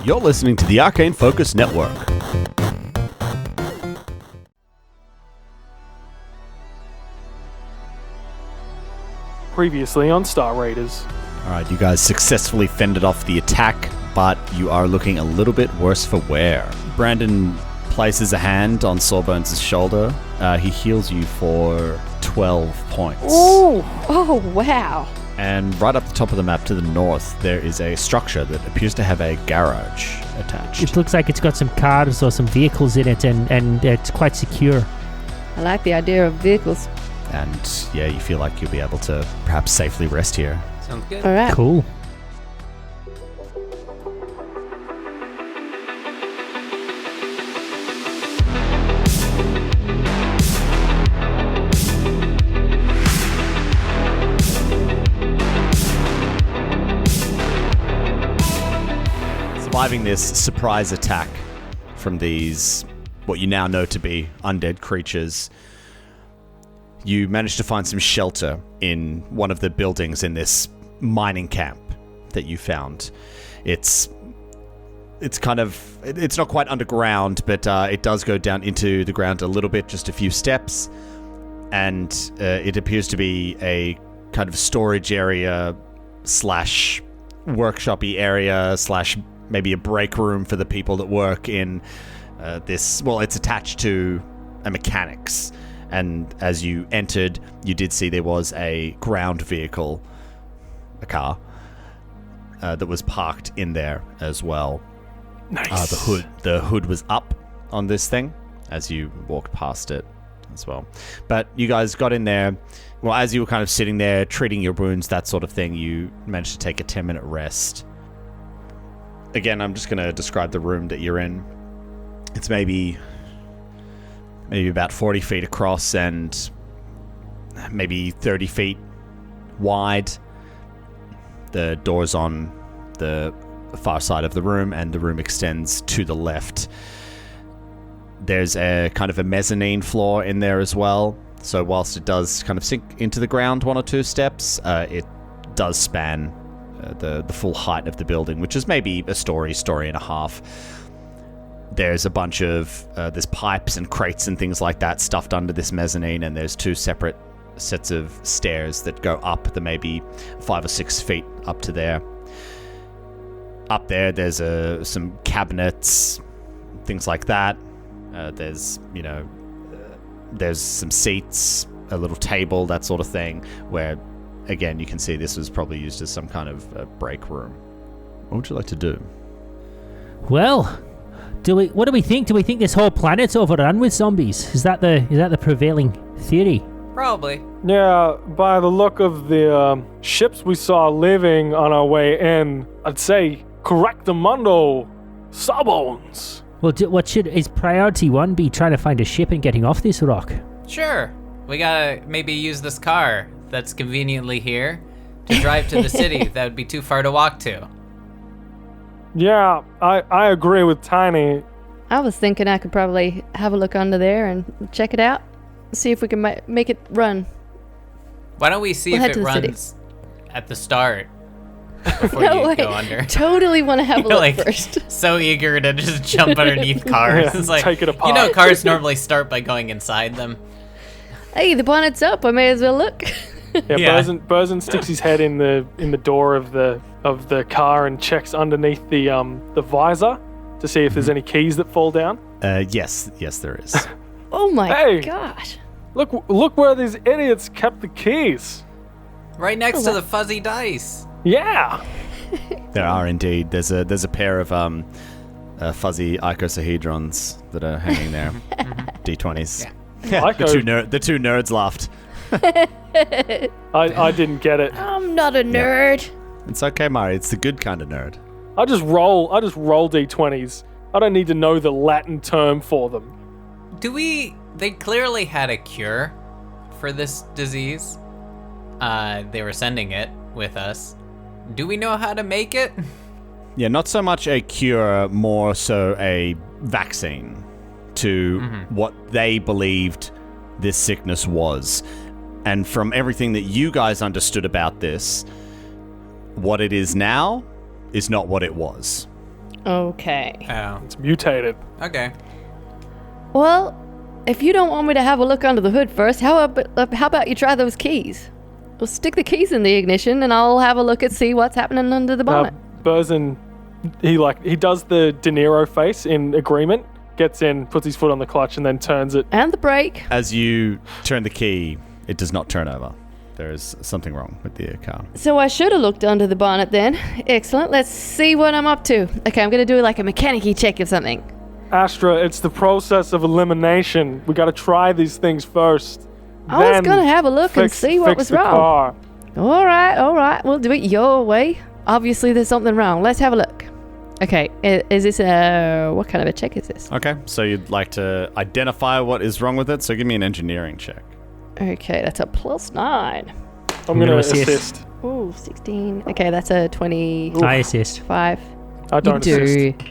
You're listening to the Arcane Focus Network. Previously on Star Raiders. Alright, you guys successfully fended off the attack, but you are looking a little bit worse for wear. Brandon places a hand on Sawbones' shoulder. He heals you for 12 points. Ooh. Oh, wow. And right up the top of the map to the north, there is a structure that appears to have a garage attached. It looks like it's got some cars or some vehicles in it, and it's quite secure. I like the idea of vehicles. And yeah, you feel like you'll be able to perhaps safely rest here. Sounds good. All right. Cool. Surviving this surprise attack from these, what you now know to be undead creatures, you managed to find some shelter in one of the buildings in this mining camp that you found. It's not quite underground, but it does go down into the ground a little bit, just a few steps, and it appears to be a kind of storage area slash workshop-y area slash maybe a break room for the people that work in this. Well, it's attached to a mechanics. And as you entered, you did see there was a ground vehicle, a car, that was parked in there as well. Nice. The hood was up on this thing as you walked past it as well. But you guys got in there. Well, as you were kind of sitting there, treating your wounds, that sort of thing, you managed to take a 10-minute rest. Again, I'm just going to describe the room that you're in. It's maybe about 40 feet across and maybe 30 feet wide. The door's on the far side of the room, and the room extends to the left. There's a kind of a mezzanine floor in there as well. So whilst it does kind of sink into the ground one or two steps, it does span the full height of the building, which is maybe a story and a half. There's a bunch of there's pipes and crates and things like that stuffed under this mezzanine, and there's two separate sets of stairs that go up the maybe 5 or 6 feet up to there. Up there's some cabinets, things like that. There's some seats, a little table, that sort of thing, where again you can see this was probably used as some kind of break room. What would you like to do? Well, what do we think? Do we think this whole planet's overrun with zombies? Is that the prevailing theory? Probably. Yeah, by the look of the ships we saw leaving on our way in, I'd say correctamundo, Sawbones. Well, is priority one be trying to find a ship and getting off this rock? Sure. We gotta maybe use this car that's conveniently here to drive to the city that would be too far to walk to. Yeah, I agree with Tiny. I was thinking I could probably have a look under there and check it out. See if we can make it run. Why don't we see if it runs at the start before No you go way. under? Totally want to have a You're look like first. so eager to just jump underneath cars. Yeah, It's like, take it apart. you know, cars normally start by going inside them. Hey, the bonnet's up. I may as well look. Yeah, Yeah. Burzin sticks his head in the door of the car and checks underneath the visor to see if there's any keys that fall down. Yes, there is. Oh my Hey. god. Look where these idiots kept the keys. Right next to the fuzzy dice. Yeah. There are indeed. There's a pair of fuzzy icosahedrons that are hanging there. D20s. Yeah. The two nerds laughed. I didn't get it. I'm not a nerd. It's okay, Mari. It's the good kind of nerd. I just roll D20s. I don't need to know the Latin term for them. They clearly had a cure for this disease. They were sending it with us. Do we know how to make it? Yeah, not so much a cure, more so a vaccine to what they believed this sickness was. And from everything that you guys understood about this, what it is now is not what it was. Okay. Oh, It's mutated. okay. Well, if you don't want me to have a look under the hood first, how about you try those keys? We'll stick the keys in the ignition, and I'll have a look and see what's happening under the bonnet. Burzin, he does the De Niro face in agreement, gets in, puts his foot on the clutch, and then turns it. And the brake. As you turn the key, it does not turn over. There is something wrong with the car. So I should have looked under the bonnet then. Excellent. Let's see what I'm up to. Okay, I'm going to do like a mechanic-y check of something. Astra, it's the process of elimination. We got to try these things first. I was going to have a look and see what was wrong. Car. All right. We'll do it your way. Obviously, there's something wrong. Let's have a look. Okay, is this what kind of a check is this? Okay, so you'd like to identify what is wrong with it, so give me an engineering check. Okay, that's a +9. I'm going to assist. Ooh, 16. Okay, that's a 25. I assist. I don't You assist. do.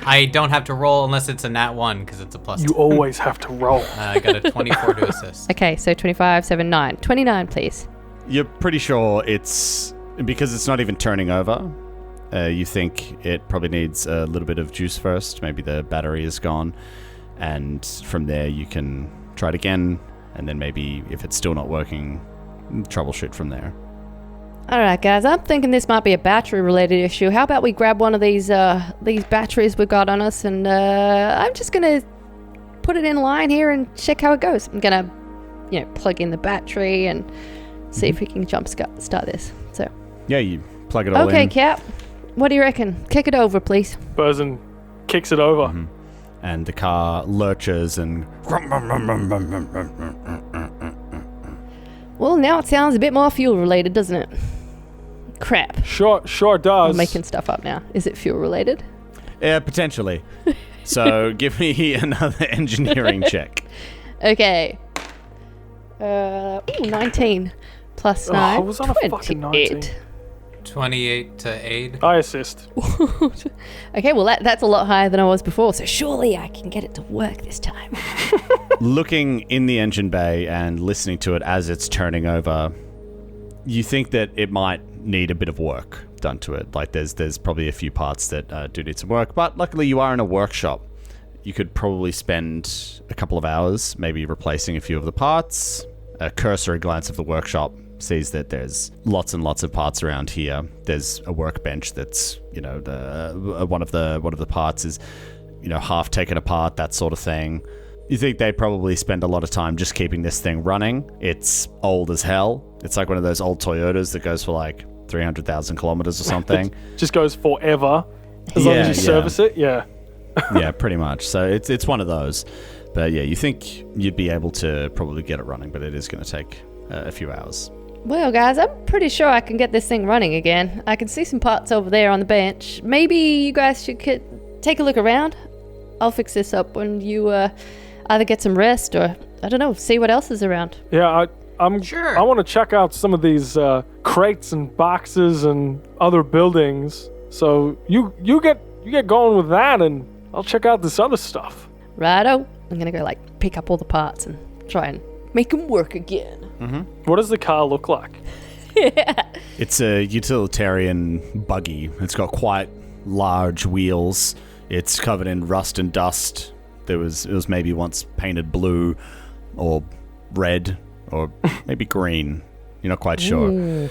I don't have to roll unless it's a nat 1 because it's a +2. You always have to roll. I got a 24 to assist. Okay, so 25, 7, 9. 29, please. You're pretty sure it's because it's not even turning over. You think it probably needs a little bit of juice first. Maybe the battery is gone, and from there you can try it again, and then maybe if it's still not working, troubleshoot from there. All right, guys. I'm thinking this might be a battery-related issue. How about we grab one of these batteries we've got on us, and I'm just gonna put it in line here and check how it goes. I'm gonna, plug in the battery and see if we can start this. So. Yeah, you plug it all in. Okay, Cap. What do you reckon? Kick it over, please. Burzin kicks it over. Mm-hmm. And the car lurches and... Well, now it sounds a bit more fuel-related, doesn't it? Crap. Sure does. I'm making stuff up now. Is it fuel-related? Yeah, potentially. So give me another engineering check. Okay. 19 plus 9. I was on a fucking 19. 28 to aid. I assist. Okay, well that's a lot higher than I was before, so surely I can get it to work this time. Looking in the engine bay and listening to it as it's turning over, you think that it might need a bit of work done to it. Like there's probably a few parts that do need some work, but luckily you are in a workshop. You could probably spend a couple of hours maybe replacing a few of the parts. A cursory glance of the workshop sees that there's lots and lots of parts around here. There's a workbench that's, one of the parts is, half taken apart, that sort of thing. You think they probably spend a lot of time just keeping this thing running. It's old as hell. It's like one of those old Toyotas that goes for like 300,000 kilometers or something. Just goes forever as long as you service it. Yeah. Yeah, pretty much. So it's one of those. But yeah, you think you'd be able to probably get it running, but it is going to take a few hours. Well, guys, I'm pretty sure I can get this thing running again. I can see some parts over there on the bench. Maybe you guys should take a look around. I'll fix this up when you either get some rest or, I don't know, see what else is around. Yeah, I'm Sure. I want to check out some of these crates and boxes and other buildings. So you get going with that, and I'll check out this other stuff. Righto. I'm going to go, pick up all the parts and try and make them work again. What does the car look like? It's a utilitarian buggy. It's got quite large wheels. It's covered in rust and dust. It was maybe once painted blue or red or maybe green. You're not quite sure. Ooh.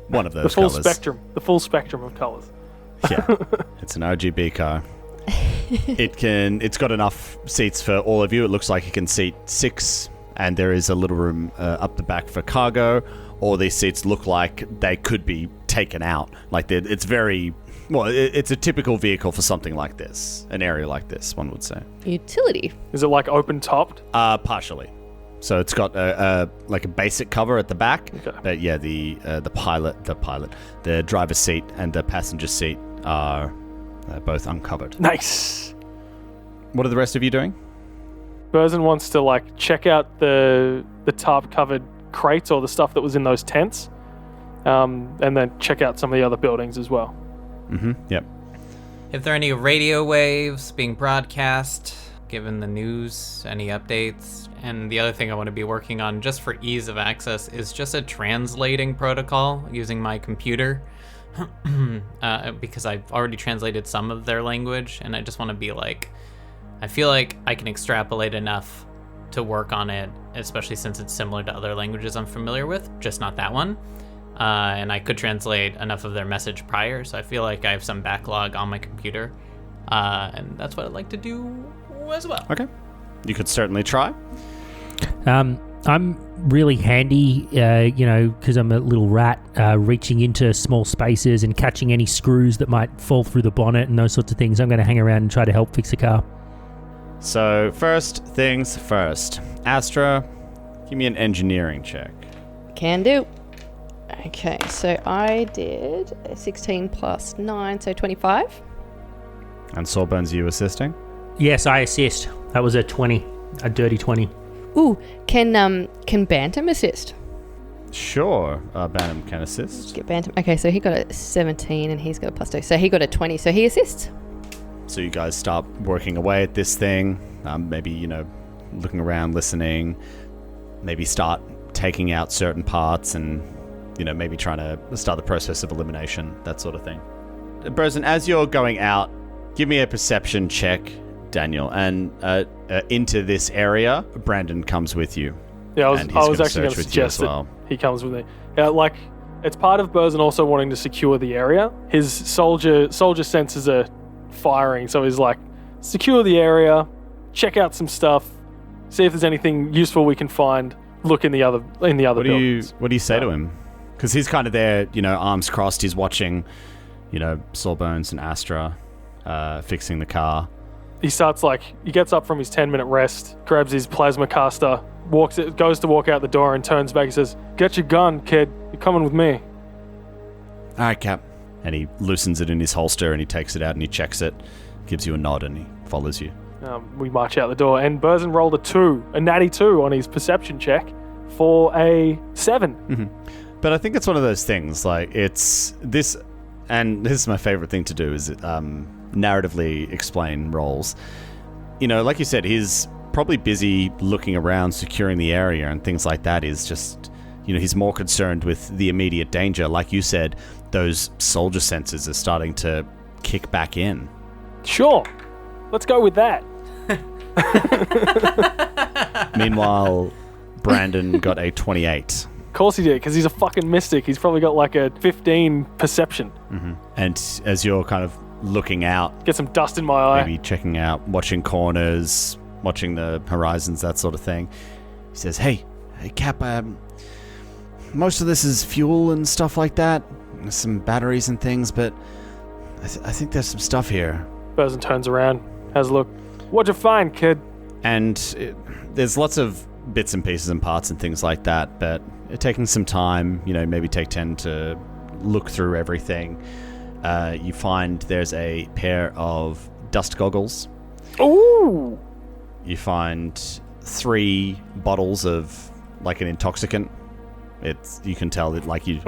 One of those The full colors. spectrum. The full spectrum of colors. Yeah, it's an RGB car. It's got enough seats for all of you. It looks like it can seat 6, and there is a little room up the back for cargo. All these seats look like they could be taken out. It's very well. It's a typical vehicle for something like this, an area like this, one would say. Utility. Is it open topped? Partially. So it's got a basic cover at the back, Okay. but yeah, the driver's seat and the passenger seat are both uncovered. Nice. What are the rest of you doing? Burzin wants to check out the tarp covered crates or the stuff that was in those tents, and then check out some of the other buildings as well. Yep. If there are any radio waves being broadcast, given the news, any updates, and the other thing I want to be working on just for ease of access is just a translating protocol using my computer because I've already translated some of their language, and I just want to be like, I feel like I can extrapolate enough to work on it, especially since it's similar to other languages I'm familiar with, just not that one. And I could translate enough of their message prior, so I feel like I have some backlog on my computer. And that's what I'd like to do as well. Okay. You could certainly try. I'm really handy, because I'm a little rat, reaching into small spaces and catching any screws that might fall through the bonnet and those sorts of things. I'm going to hang around and try to help fix a car. So, first things first. Astra, give me an engineering check. Can do. Okay, so I did a 16 plus 9, so 25. And Sawbones, you assisting? Yes, I assist. That was a 20, a dirty 20. Ooh, can Bantam assist? Sure, Bantam can assist. Get Bantam. Okay, so he got a 17 and he's got a plus 2. So he got a 20, so he assists. So you guys start working away at this thing, maybe, looking around, listening, maybe start taking out certain parts and, maybe trying to start the process of elimination, that sort of thing. Brozin, as you're going out, give me a perception check, Daniel, and into this area, Brandon comes with you. Yeah, I was actually going to search with you suggest as well. that he comes with me. Yeah, it's part of Burzin also wanting to secure the area. His soldier senses are firing, so he's like, secure the area, check out some stuff, see if there's anything useful we can find. Look in the other buildings. What do you say to him? Because he's kind of there, arms crossed. He's watching, Sawbones and Astra fixing the car. He gets up from his 10-minute rest, grabs his plasma caster, goes to walk out the door and turns back and says, "Get your gun, kid. You're coming with me." All right, Cap. And he loosens it in his holster and he takes it out and he checks it, gives you a nod and he follows you. We march out the door and Burzin rolled a natty 2 on his perception check for a 7. Mm-hmm. But I think it's one of those things, like it's this, and this is my favorite thing to do, is narratively explain roles. Like you said, he's probably busy looking around, securing the area and things like that. Is just, he's more concerned with the immediate danger. Like you said, those soldier senses are starting to kick back in. Sure. Let's go with that. Meanwhile, Brandon got a 28. Of course he did, because he's a fucking mystic. He's probably got like a 15 perception. Mm-hmm. And as you're kind of looking out, get some dust in my eye. Maybe checking out, watching corners, watching the horizons, that sort of thing. He says, hey Cap, most of this is fuel and stuff like that. Some batteries and things, but I think there's some stuff here. Burzin turns around, has a look. What'd you find, kid? And there's lots of bits and pieces and parts and things like that, but taking some time, maybe take 10 to look through everything. You find there's a pair of dust goggles. Ooh! You find 3 bottles of like an intoxicant. You can tell it like you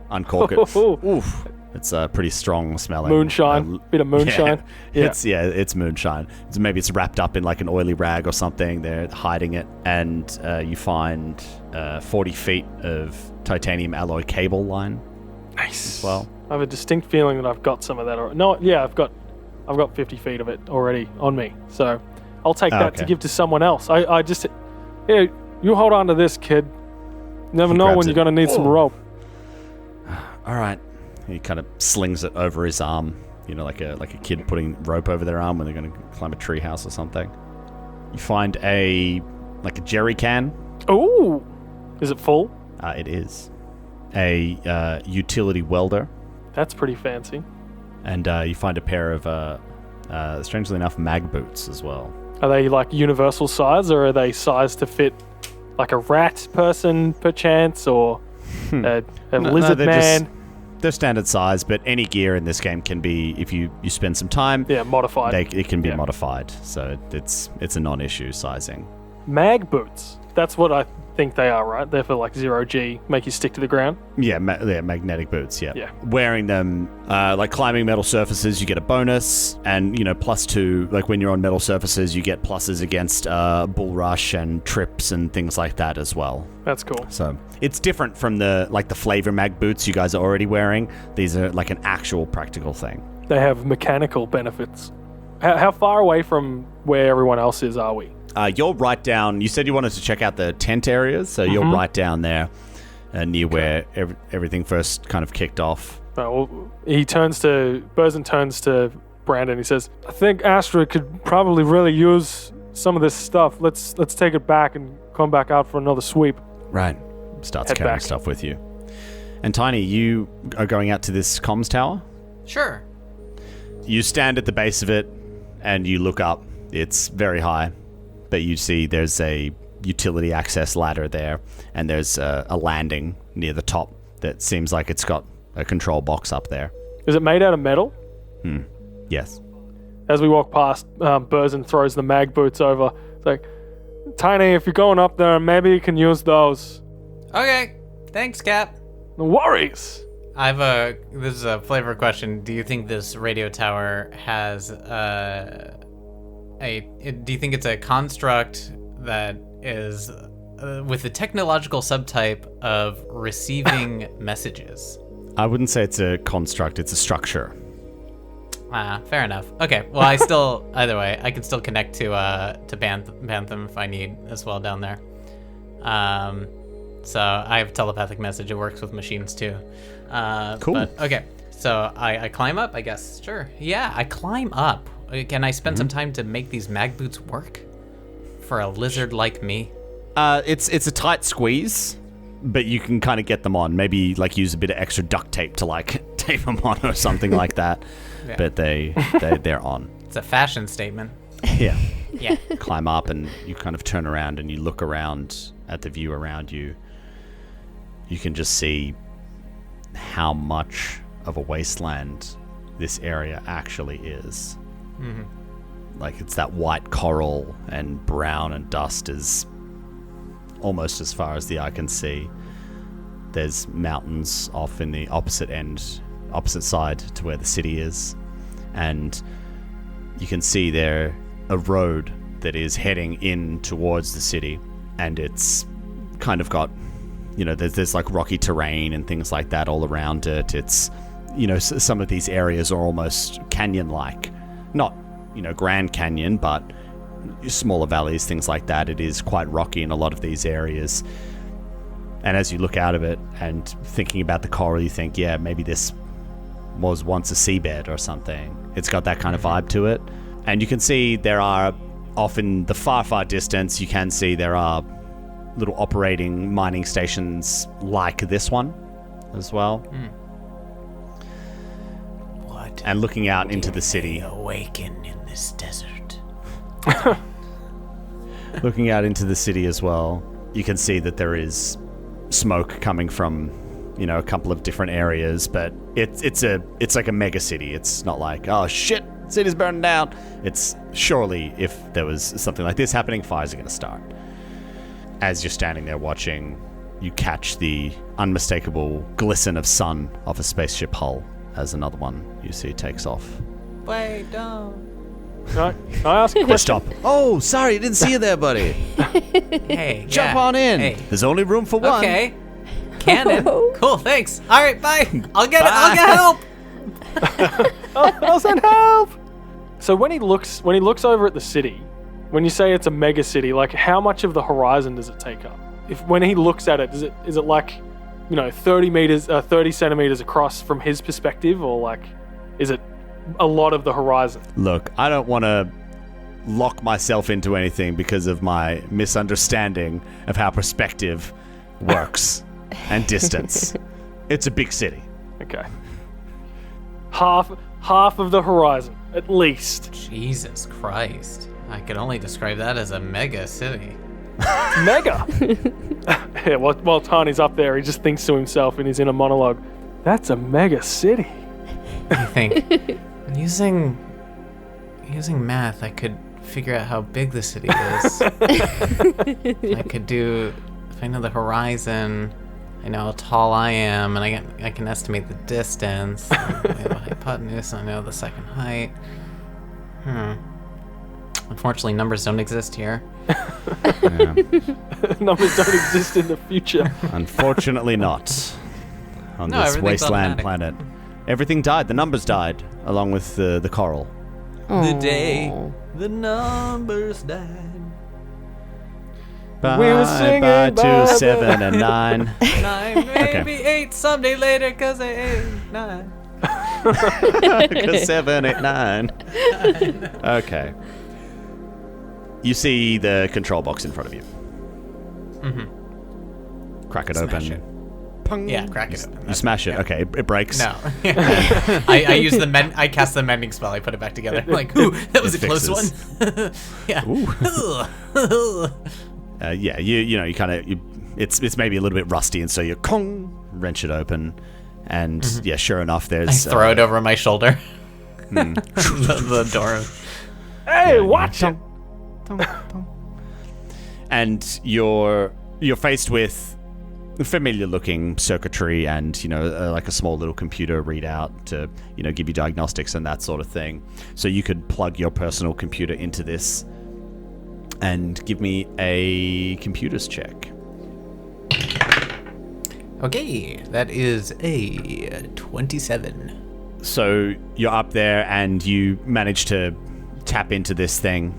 uncork it. Oof. It's pretty strong smelling. Moonshine. Bit of moonshine. Yeah. It's moonshine. So maybe it's wrapped up in like an oily rag or something. They're hiding it. And you find 40 feet of titanium alloy cable line. Nice. As well. I have a distinct feeling that I've got some of that. I've got 50 feet of it already on me. So I'll take that to give to someone else. Here, you hold on to this, kid. Never know when you're going to need some rope. All right. He kind of slings it over his arm, like a kid putting rope over their arm when they're going to climb a treehouse or something. You find a jerry can. Ooh, is it full? It is. A utility welder. That's pretty fancy. And you find a pair of, strangely enough, mag boots as well. Are they like universal size, or are they sized to fit like a rat person perchance, or a lizard man? They're standard size, but any gear in this game can be, if you spend some time, modified. It can be modified, so it's a non-issue sizing. Mag boots. That's what I think they are, right? They're for like 0G, make you stick to the ground. Yeah, they're magnetic boots, yeah. Yeah. Wearing them, like climbing metal surfaces, you get a bonus, and, +2, like when you're on metal surfaces, you get pluses against bull rush and trips and things like that as well. That's cool. So it's different from the flavor mag boots you guys are already wearing. These are like an actual practical thing. They have mechanical benefits. How far away from where everyone else is are we? You're right down. You said you wanted to check out the tent areas, so you're right down there, near where everything first kind of kicked off. Well, Burzin turns to Brandon. He says, "I think Astra could probably really use some of this stuff. Let's take it back and come back out for another sweep." Right. Starts Head carrying back. stuff with you. And Tiny, you are going out to this comms tower. Sure. You stand at the base of it, and you look up. It's very high. But you see there's a utility access ladder there, and there's a landing near the top that seems like it's got a control box up there. Is it made out of metal? Yes. As we walk past, Burzin throws the mag boots over. It's like, Tiny, if you're going up there, maybe you can use those. Okay. Thanks, Cap. No worries. This is a flavor question. Do you think this radio tower has do you think it's a construct that is with the technological subtype of receiving messages? I wouldn't say it's a construct, it's a structure. Fair enough. Okay, well, either way, I can still connect to Bantham if I need as well down there. So I have telepathic message. It works with machines too. Cool. But, okay, so I climb up, I guess. Sure. Yeah, I climb up. Can I spend some time to make these mag boots work for a lizard like me? It's a tight squeeze, but you can kind of get them on. Maybe use a bit of extra duct tape to tape them on or something like that. Yeah. But they're on. It's a fashion statement. Yeah. Yeah. Climb up and you kind of turn around and you look around at the view around you. You can just see how much of a wasteland this area actually is. Mm-hmm. It's that white coral and brown and dust is almost as far as the eye can see. There's mountains off in the opposite side to where the city is, and you can see there a road that is heading in towards the city, and it's kind of got, there's rocky terrain and things like that all around it. It's, some of these areas are almost canyon-like. Not, Grand Canyon, but smaller valleys, things like that. It is quite rocky in a lot of these areas. And as you look out of it and thinking about the coral, you think, yeah, maybe this was once a seabed or something. It's got that kind of vibe to it. And you can see there are, off in the far, far distance, you can see there are little operating mining stations like this one as well. What? And looking out into the city. Awaken in this desert. Looking out into the city as well, you can see that there is smoke coming from, a couple of different areas, but it's like a mega city. It's not like, oh shit, city's burning down. It's surely if there was something like this happening, fires are going to start. As you're standing there watching, you catch the unmistakable glisten of sun off a spaceship hull as another one you see takes off. Wait, don't. Can I ask a question? Stop. Oh, sorry, didn't see you there, buddy. Hey, Jump on in. Hey. There's only room for one. Okay. Cannon. Cool, thanks. All right, bye. I'll get help. I'll send help. So when he looks over at the city, when you say it's a mega city, how much of the horizon does it take up? When he looks at it, is it 30 centimeters across from his perspective, or is it a lot of the horizon? Look, I don't want to lock myself into anything because of my misunderstanding of how perspective works and distance. It's a big city. Okay. Half of the horizon, at least. Jesus Christ. I could only describe that as a mega city. Mega. Yeah, while Tany's up there, he just thinks to himself in his inner monologue, that's a mega city. I think using math, I could figure out how big the city is. If I know the horizon, I know how tall I am, and I can estimate the distance. I know the hypotenuse, I know the second height. Unfortunately, numbers don't exist here. Yeah. Numbers don't exist in the future. Unfortunately not. On No, this everything's wasteland automatic. planet. Everything died. The numbers died, along with the coral. The day the numbers died. Bye, We were singing bye bye, to 7 and 9. 9, maybe 8 someday later, cause they ain't 9. Because 7, 8, 9. Okay. You see the control box in front of you. Crack it Smash open. it. Pung. Yeah, crack it open. You smash it. Yeah. Okay, it breaks. No. I use I cast the mending spell, I put it back together. I'm like, ooh, that was It a close fixes. one. Yeah. Ooh. Yeah, you kind of it's maybe a little bit rusty, and so you wrench it open, and yeah, sure enough, I there's throw it over my shoulder. the door. Hey, watch it! and you're faced with familiar-looking circuitry and like a small little computer readout to give you diagnostics and that sort of thing. So you could plug your personal computer into this and give me a computers check. Okay, that is a 27. So you're up there and you manage to tap into this thing,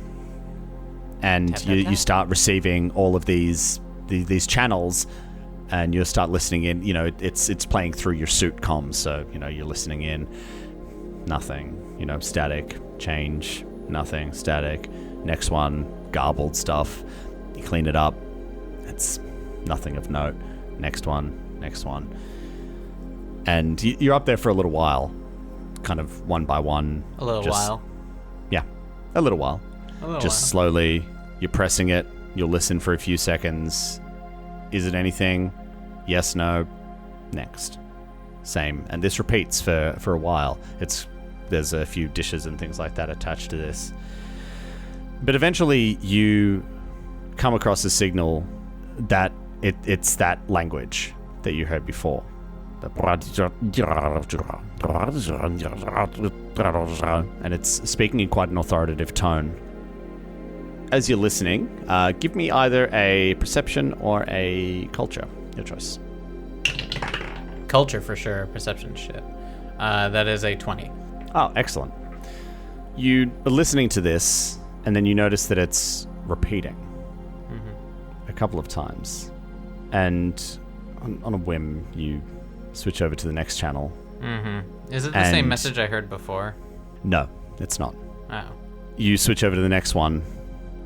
and Tap, you tap. start receiving all of these channels, and you'll start listening in. It's playing through your suit comms, so you're listening in. Nothing. Static. Change. Nothing. Static. Next one. Garbled stuff. You clean it up. It's nothing of note. Next one. Next one. And you're up there for a little while, kind of one by one. A little while. Yeah, a little while. Just slowly, you're pressing it. You'll listen for a few seconds. Is it anything? Yes, no. Next. Same. And this repeats for a while. There's a few dishes and things like that attached to this. But eventually you come across a signal that it's that language that you heard before. And it's speaking in quite an authoritative tone. As you're listening, give me either a perception or a culture. Your choice. Culture for sure, perception shit. That is a 20. Oh, excellent. You are listening to this, and then you notice that it's repeating a couple of times. And on a whim, you switch over to the next channel. Is it the same And- message I heard before? No, it's not. Oh. You switch over to the next one,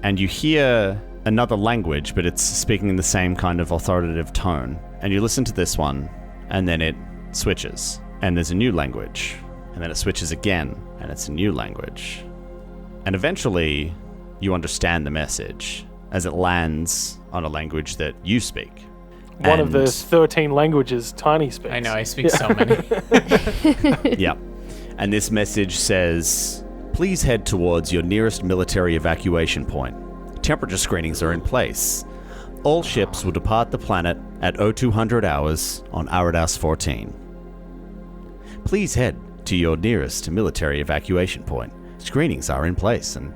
and you hear another language, but it's speaking in the same kind of authoritative tone. And you listen to this one, and then it switches, and there's a new language. And then it switches again, and it's a new language. And eventually, you understand the message as it lands on a language that you speak. One of And- the 13 languages Tiny speaks. I know, I speak so many. Yep. And this message says, please head towards your nearest military evacuation point. Temperature screenings are in place. All ships will depart the planet at 0200 hours on Aradas 14. Please head to your nearest military evacuation point. Screenings are in place. And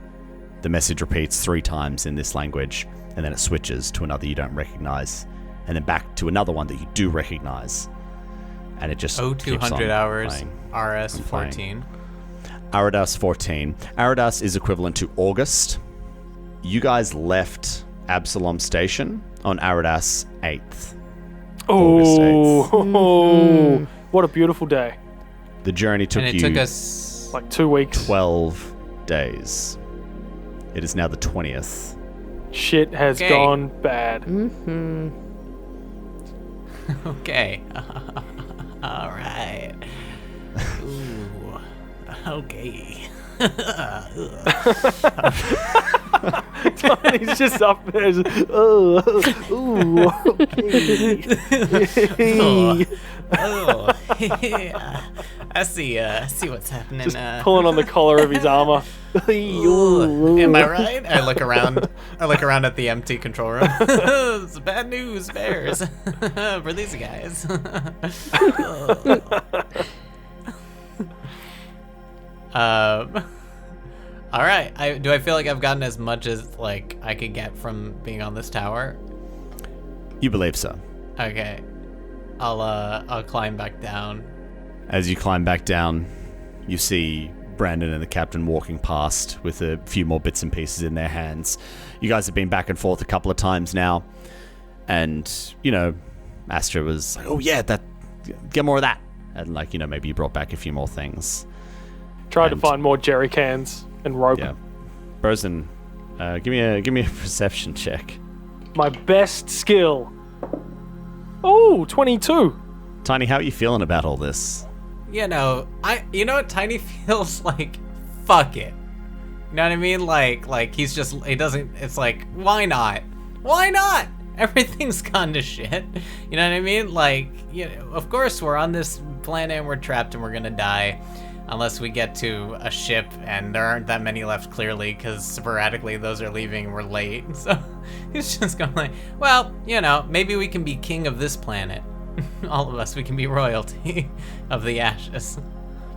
the message repeats 3 times in this language, and then it switches to another you don't recognize, and then back to another one that you do recognize. And it just keeps 0200 on hours, playing. RS and playing. 14. Aradas 14. Aradas is equivalent to August. You guys left Absalom Station on Aradas 8th. August 8th. Oh, what a beautiful day. The journey took And it you took us... Like 2 weeks. 12 days. It is now the 20th. Shit has Okay. gone bad. Okay. All right. Ooh. Okay. And he's just up there. Just, oh, ooh, okay. Oh, yeah. I see what's happening. Just pulling on the collar of his armor. Ooh, am I right? I look around at the empty control room. It's bad news, bears, for these guys. All right. Do I feel like I've gotten as much as like I could get from being on this tower? You believe so. Okay. I'll climb back down. As you climb back down, you see Brandon and the captain walking past with a few more bits and pieces in their hands. You guys have been back and forth a couple of times now, and Astra was like, "Oh yeah, get more of that," and maybe you brought back a few more things. Tried to find more jerry cans and rope. Yeah, Bosun, give me a perception check. My best skill. Oh, 22. Tiny, how are you feeling about all this? Tiny feels like, fuck it. You know what I mean? Like he doesn't, it's like, why not? Why not? Everything's gone to shit. You know what I mean? Of course we're on this planet and we're trapped and we're gonna die. Unless we get to a ship, and there aren't that many left clearly, because sporadically those are leaving and we're late. So he's just going like, well, maybe we can be king of this planet. All of us, we can be royalty of the ashes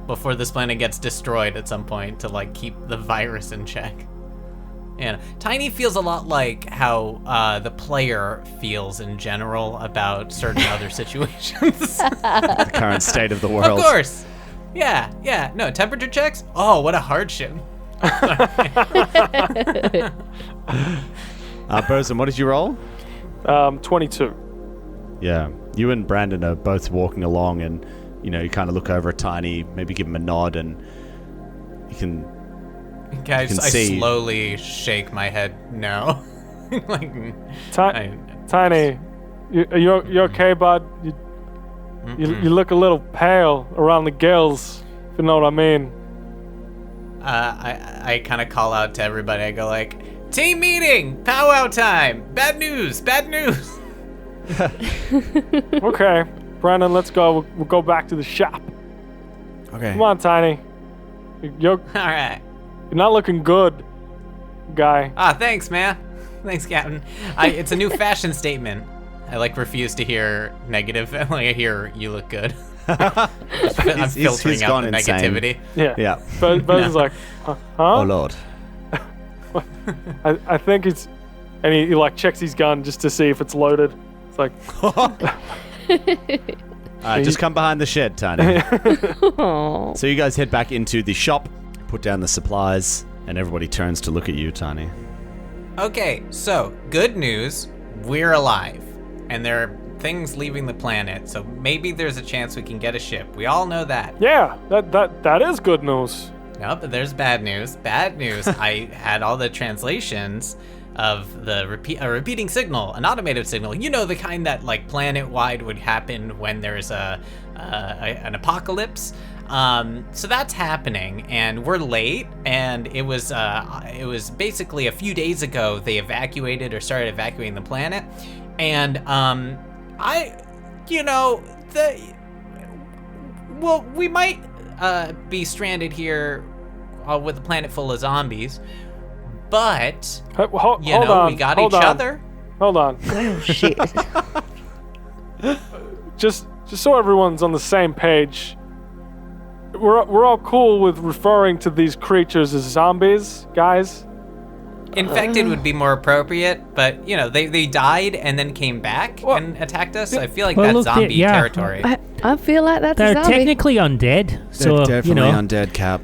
before this planet gets destroyed at some point to keep the virus in check. Tiny feels a lot like how the player feels in general about certain other situations. The current state of the world. Of course. Yeah. No, temperature checks? Oh, what a hardship. Bosun, what did you roll? 22. Yeah. You and Brandon are both walking along, and, you kind of look over at Tiny, maybe give him a nod, and you can... Guys, I see. slowly shake my head no. Tiny, you okay, bud? You look a little pale around the gills, if you know what I mean. I kind of call out to everybody. I go like, team meeting, powwow time, bad news. Okay, Brandon, let's go. We'll go back to the shop. Okay. Come on, Tiny. You're All right. not looking good, guy. Thanks, man. Thanks, Captain. It's a new fashion statement. I refuse to hear negative. I hear you look good. I'm filtering out the negativity. Yeah. But Bosun's like, huh? Oh Lord. I think it's, and he checks his gun just to see if it's loaded. It's like, just come behind the shed, Tiny. So you guys head back into the shop, put down the supplies, and everybody turns to look at you, Tiny. Okay, so good news, we're alive. And there are things leaving the planet, so maybe there's a chance we can get a ship. We all know that. yeah, that is good news. No, but there's bad news. Bad news. I had all the translations of the repeating signal, an automated signal. The kind that planet-wide would happen when there's an apocalypse. So that's happening, and we're late. And it was basically a few days ago they evacuated or started evacuating the planet. And we might be stranded here with a planet full of zombies, but Hold on, we got each other. Hold on. Oh, shit. Just so everyone's on the same page, we're all cool with referring to these creatures as zombies, guys. Infected would be more appropriate, but they died and then came back and attacked us. So I feel like that's zombie territory. I feel like that's a They're zombie. technically undead, so They're definitely undead, Cap.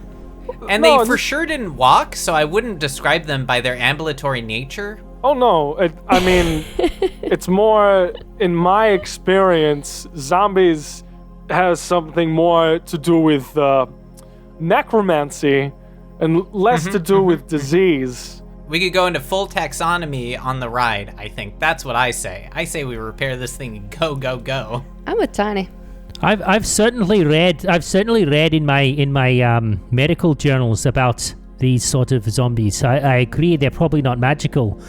And they for sure didn't walk, so I wouldn't describe them by their ambulatory nature. Oh no, it's more, in my experience, zombies has something more to do with necromancy and less to do with disease. We could go into full taxonomy on the ride, I think. That's what I say. I say we repair this thing and go. I'm with Tiny. I've certainly read in my medical journals about these sort of zombies. I agree they're probably not magical,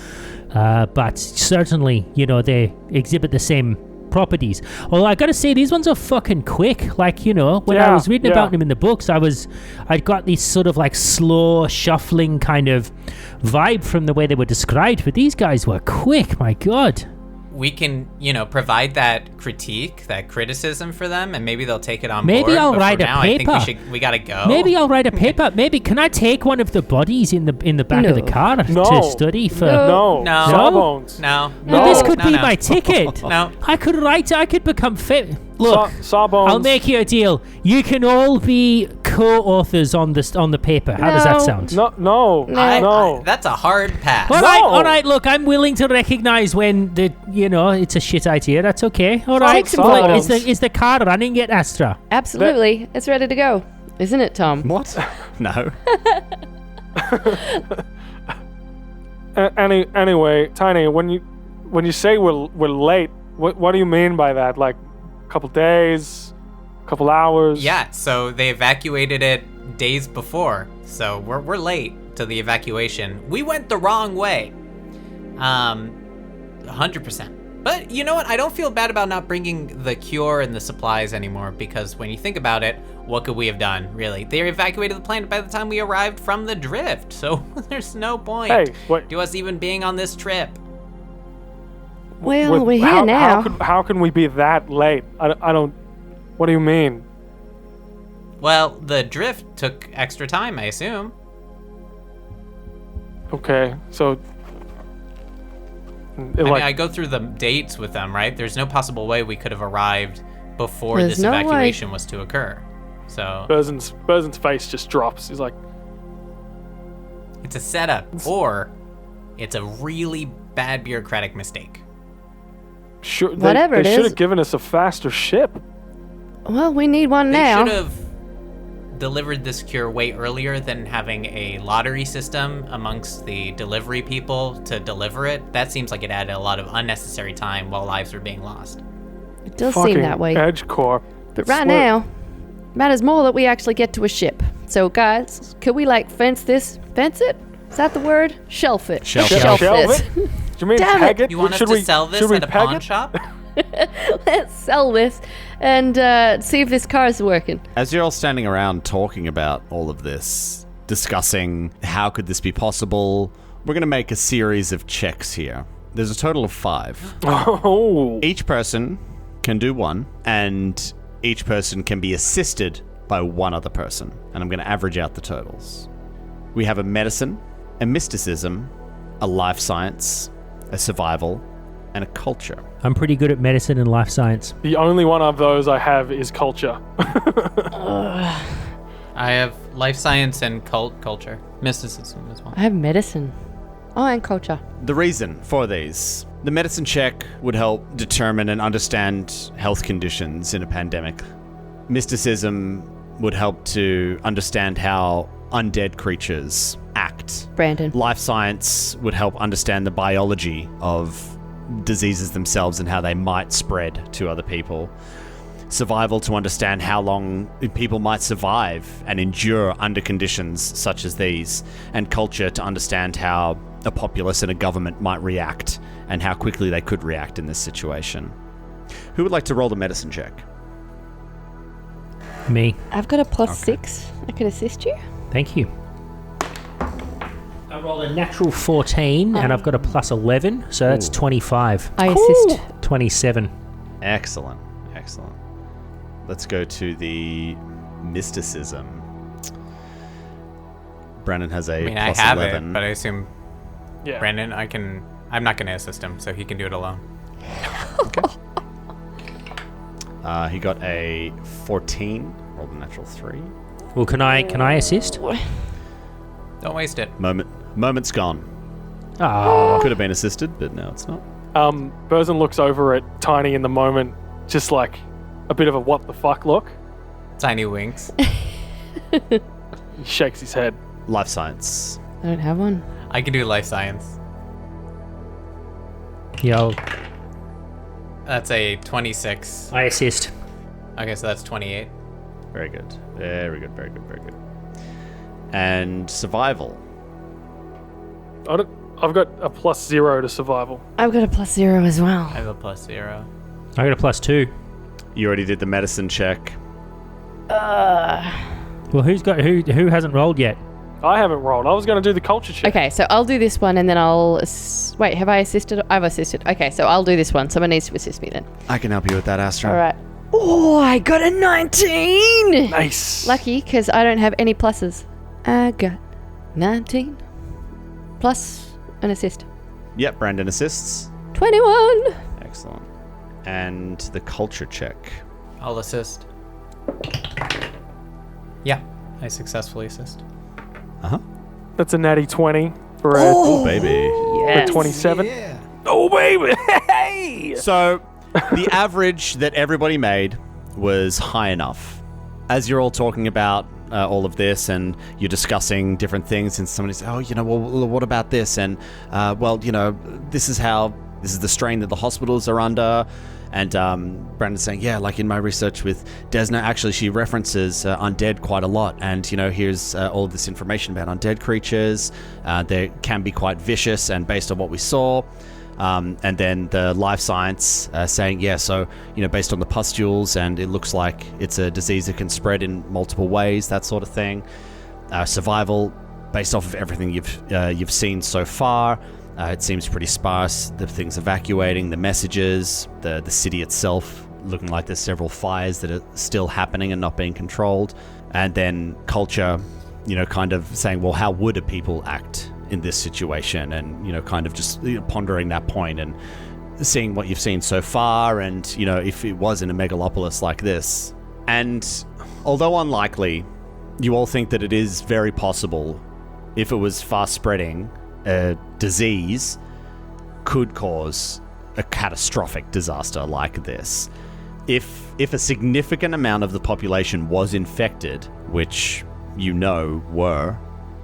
but certainly, they exhibit the same properties. Although I gotta say, these ones are fucking quick. Like, when I was reading about them in the books, I'd got this sort of like slow, shuffling kind of vibe from the way they were described, but these guys were quick, my god. We can, provide that critique, that criticism for them, and maybe they'll take it on board. Maybe I'll but write for a now, paper. I think we gotta go. Maybe I'll write a paper. Maybe can I take one of the bodies in the back of the car to study for? No. No. Sawbones. No. Well, this could No, be no. my ticket. No. I could become fit. Look, Sawbones. I'll make you a deal. You can all be co-authors on the paper. How does that sound? No. That's a hard pass. All right. Look, I'm willing to recognize when it's a shit idea. That's okay. All right. Sawbones. Is the car running yet, Astra? Absolutely. It's ready to go. Isn't it, Tom? What? No. Anyway, Tiny, when you say we're late, what do you mean by that? Like, a couple days, a couple hours? Yeah, so they evacuated it days before, so we're late to the evacuation. We went the wrong way. 100%. But you know what? I don't feel bad about not bringing the cure and the supplies anymore, because when you think about it, what could we have done, really? They evacuated the planet by the time we arrived from the drift, so there's no point to us even being on this trip. Well, we're here now. How can we be that late? I don't... What do you mean? Well, the drift took extra time, I assume. Okay, so... I go through the dates with them, right? There's no possible way we could have arrived before There's this no evacuation was to occur. So Burzen's face just drops. He's like, it's a setup, or it's a really bad bureaucratic mistake. sure, Whatever it they is. should have given us a faster ship. Well, we need one They now. should have delivered this cure way earlier than having a lottery system amongst the delivery people to deliver it. That seems like it added a lot of unnecessary time while lives were being lost. It does Fucking seem that way. Edge Corp. But right now, matters more that we actually get to a ship. So, guys, could we, fence this? Fence it? Is that the word? Shelf it. Shelf Shelf this. it? Do you mean Damn peg it. it? You want us Should to we- sell this should we at a peg pawn it? shop? Let's sell this and see if this car is working. As you're all standing around talking about all of this, discussing how could this be possible, we're going to make a series of checks here. There's a total of 5. Oh. Each person can do one, and each person can be assisted by one other person. And I'm going to average out the totals. We have a medicine, a mysticism, a life science, a survival, and a culture. I'm pretty good at medicine and life science. The only one of those I have is culture. I have life science and culture. Mysticism as well. I have medicine. Oh, and culture. The reason for these: the medicine check would help determine and understand health conditions in a pandemic. Mysticism would help to understand how undead creatures act. Brandon. Life science would help understand the biology of diseases themselves and how they might spread to other people. Survival to understand how long people might survive and endure under conditions such as these. And culture to understand how a populace and a government might react and how quickly they could react in this situation. Who would like to roll the medicine check? Me. I've got a +6. I can assist you. Thank you. I rolled a natural 14, and I've got a +11, so that's 25. I assist. 27. Excellent. Let's go to the mysticism. Brandon has a I mean, I plus have 11. it, but I assume Yeah. Brandon, I'm not going to assist him, so he can do it alone. He got a 14. Rolled a natural 3. Well, can I assist? Don't waste it. Moment's gone. Ah, Could have been assisted, but no, it's not. Burzen looks over at Tiny in the moment, just like a bit of a what the fuck look. Tiny winks. He shakes his head. Life science. I don't have one. I can do life science. yo, That's a 26. I assist. Okay, so that's 28. Very good. and survival. I've got a +0 to survival. I've got a +0 as well. I have a +0. I got a +2. You already did the medicine check. Well, who hasn't rolled yet? I haven't rolled. I was going to do the culture check. Okay, so I'll do this one and then I'll... Wait, have I assisted? I've assisted. Okay, so I'll do this one. Someone needs to assist me then. I can help you with that, Astra. All right. Oh, I got a 19! Nice. Lucky, because I don't have any pluses. I got 19 plus an assist. Yep, Brandon assists. 21! Excellent. And the culture check. I'll assist. Yeah, I successfully assist. Uh-huh. That's a natty 20 for Oh, baby. Yes. a 27. Yeah. Oh, baby. Hey! So, the average that everybody made was high enough. As you're all talking about all of this and you're discussing different things and somebody says, oh, well, what about this? And, this is the strain that the hospitals are under. And Brandon's saying, yeah, like in my research with Desna, actually she references undead quite a lot. And, here's all of this information about undead creatures. They can be quite vicious and based on what we saw. And then the life science saying, yeah, so, based on the pustules and it looks like it's a disease that can spread in multiple ways, that sort of thing. Survival, based off of everything you've seen so far. It seems pretty sparse. The things evacuating, the messages, the city itself looking like there's several fires that are still happening and not being controlled. And then culture, kind of saying, well, how would a people act in this situation? And, kind of just pondering that point and seeing what you've seen so far and, if it was in a megalopolis like this. And although unlikely, you all think that it is very possible if it was fast spreading, a disease could cause a catastrophic disaster like this. If a significant amount of the population was infected, which were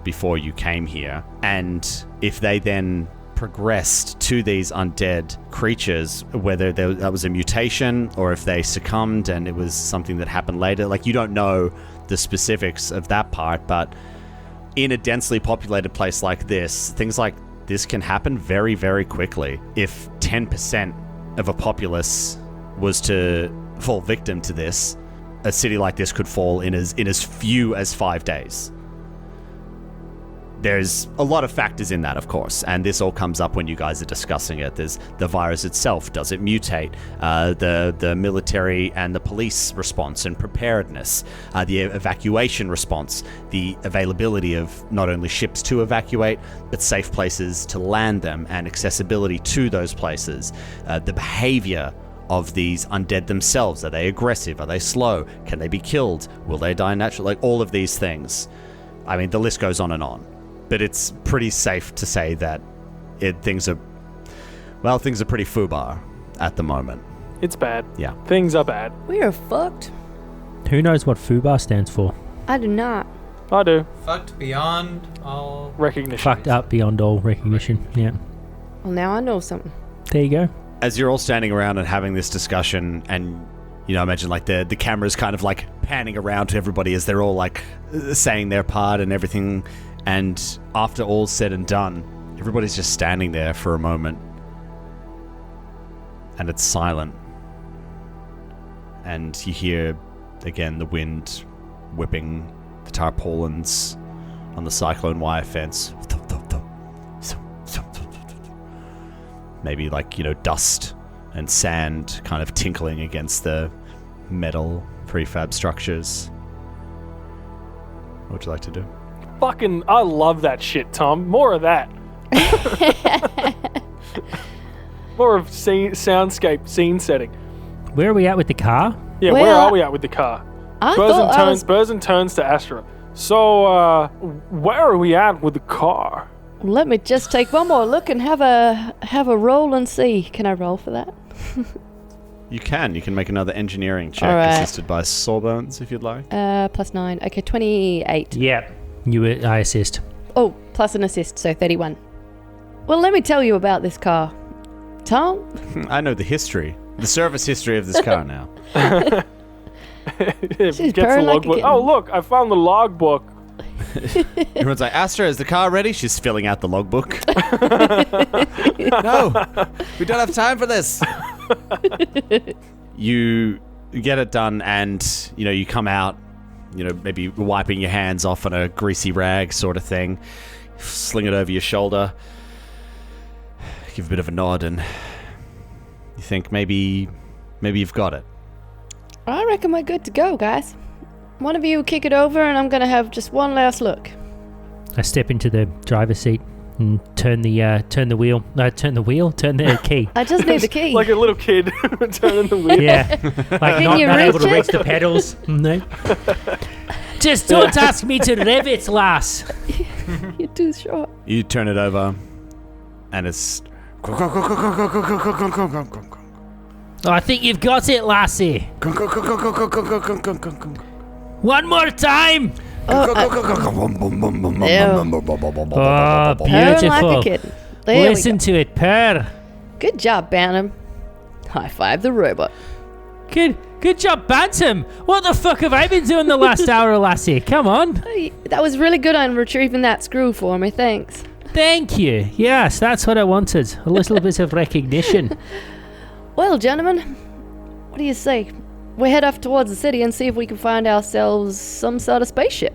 before you came here, and if they then progressed to these undead creatures, whether that was a mutation or if they succumbed and it was something that happened later, like you don't know the specifics of that part, but in a densely populated place like this, things like this can happen very, very quickly. If 10% of a populace was to fall victim to this, a city like this could fall in as few as 5 days. There's a lot of factors in that, of course, and this all comes up when you guys are discussing it. There's the virus itself. Does it mutate? The military and the police response and preparedness, the evacuation response, the availability of not only ships to evacuate, but safe places to land them and accessibility to those places, the behavior of these undead themselves. Are they aggressive? Are they slow? Can they be killed? Will they die naturally? Like all of these things. I mean, the list goes on and on. But it's pretty safe to say that things are pretty foobar at the moment. It's bad. Yeah. Things are bad. We are fucked. Who knows what FUBAR stands for? I do not. I do. Fucked beyond all Recognition. Fucked up beyond all recognition. Yeah. Well, now I know something. There you go. As you're all standing around and having this discussion, and imagine like the camera's kind of like panning around to everybody as they're all like saying their part and everything. And after all's said and done, everybody's just standing there for a moment. And it's silent. And you hear, again, the wind whipping the tarpaulins on the cyclone wire fence. Maybe like, dust and sand kind of tinkling against the metal prefab structures. What would you like to do? Fucking, I love that shit, Tom. More of that. More of soundscape, scene setting. Where are we at with the car? Yeah, Well, where are we at with the car? Burzin turns to Astra. So, where are we at with the car? Let me just take one more look and have a roll and see. Can I roll for that? You can make another engineering check, All right. assisted by Sawbones, if you'd like. +9. Okay, 28. Yeah. I assist. Oh, plus an assist, so 31. Well, let me tell you about this car. Tom? I know the service history of this car now. She's Gets the purring like a logbook. kitten. Oh, look, I found the logbook. Everyone's like, Astra, is the car ready? She's filling out the logbook. No, we don't have time for this. You get it done, and you come out. Maybe wiping your hands off on a greasy rag, sort of thing. Sling it over your shoulder. Give a bit of a nod, and you think maybe you've got it. I reckon we're good to go, guys. One of you kick it over, and I'm gonna have just one last look. I step into the driver's seat and turn the wheel. No, turn the key. I just need the key. Like a little kid turning the wheel. Yeah, like not you able to reach reach it? the pedals. No. Just don't ask me to rev it, lass. You're too short. You turn it over, and it's. I think you've got it, lassie. One more time. Oh, Purr beautiful. like a kitten. There Listen we to it purr. go. Good job, Bantam. High five the robot. Good job, Bantam. What the fuck have I been doing the last hour, lassie? Come on. Hey, that was really good on retrieving that screw for me. Thanks. Thank you. Yes, that's what I wanted. A little bit of recognition. Well, gentlemen, what do you say? We head off towards the city and see if we can find ourselves some sort of spaceship.